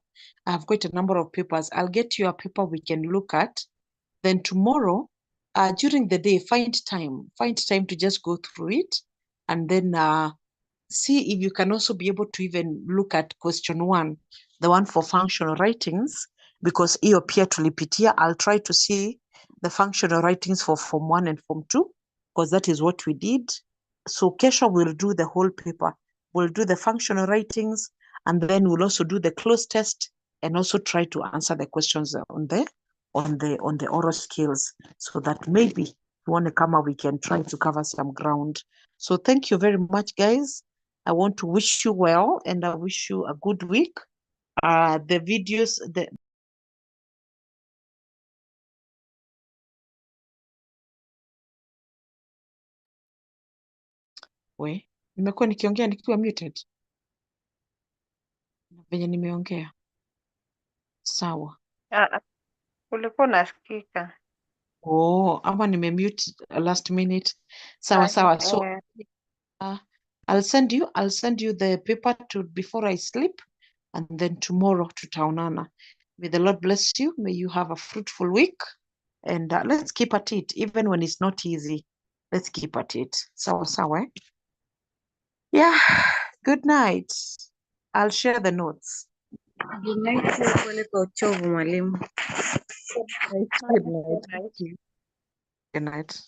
I have quite a number of papers. I'll get you a paper we can look at. Then tomorrow, during the day, find time to just go through it, and then see if you can also be able to even look at question 1, the one for functional writings, because hiyo pia tulipitia. I'll try to see the functional writings for form 1 and form 2, because that is what we did. So kesho we'll do the whole paper. We'll do the functional writings, and then we'll also do the close test, and also try to answer the questions on the oral skills, so that maybe if you want to come up, we can try to cover some ground. So thank you very much, guys. I want to wish you well, and I wish you a good week. The videos, nimekuwa nikiongea nikiwa muted venye nimeongea. Sawa. Ulikuwa unasikika. Ama nimemute last minute. Sawa. So I'll send you the paper before I sleep, and then tomorrow tutaonana. May the Lord bless you. May you have a fruitful week, and let's keep at it, even when it's not easy. Let's keep at it. Sawa. Yeah. Good night. I'll share the notes. Good night. Pole kwa uchovu mwalimu. Good night. Good night.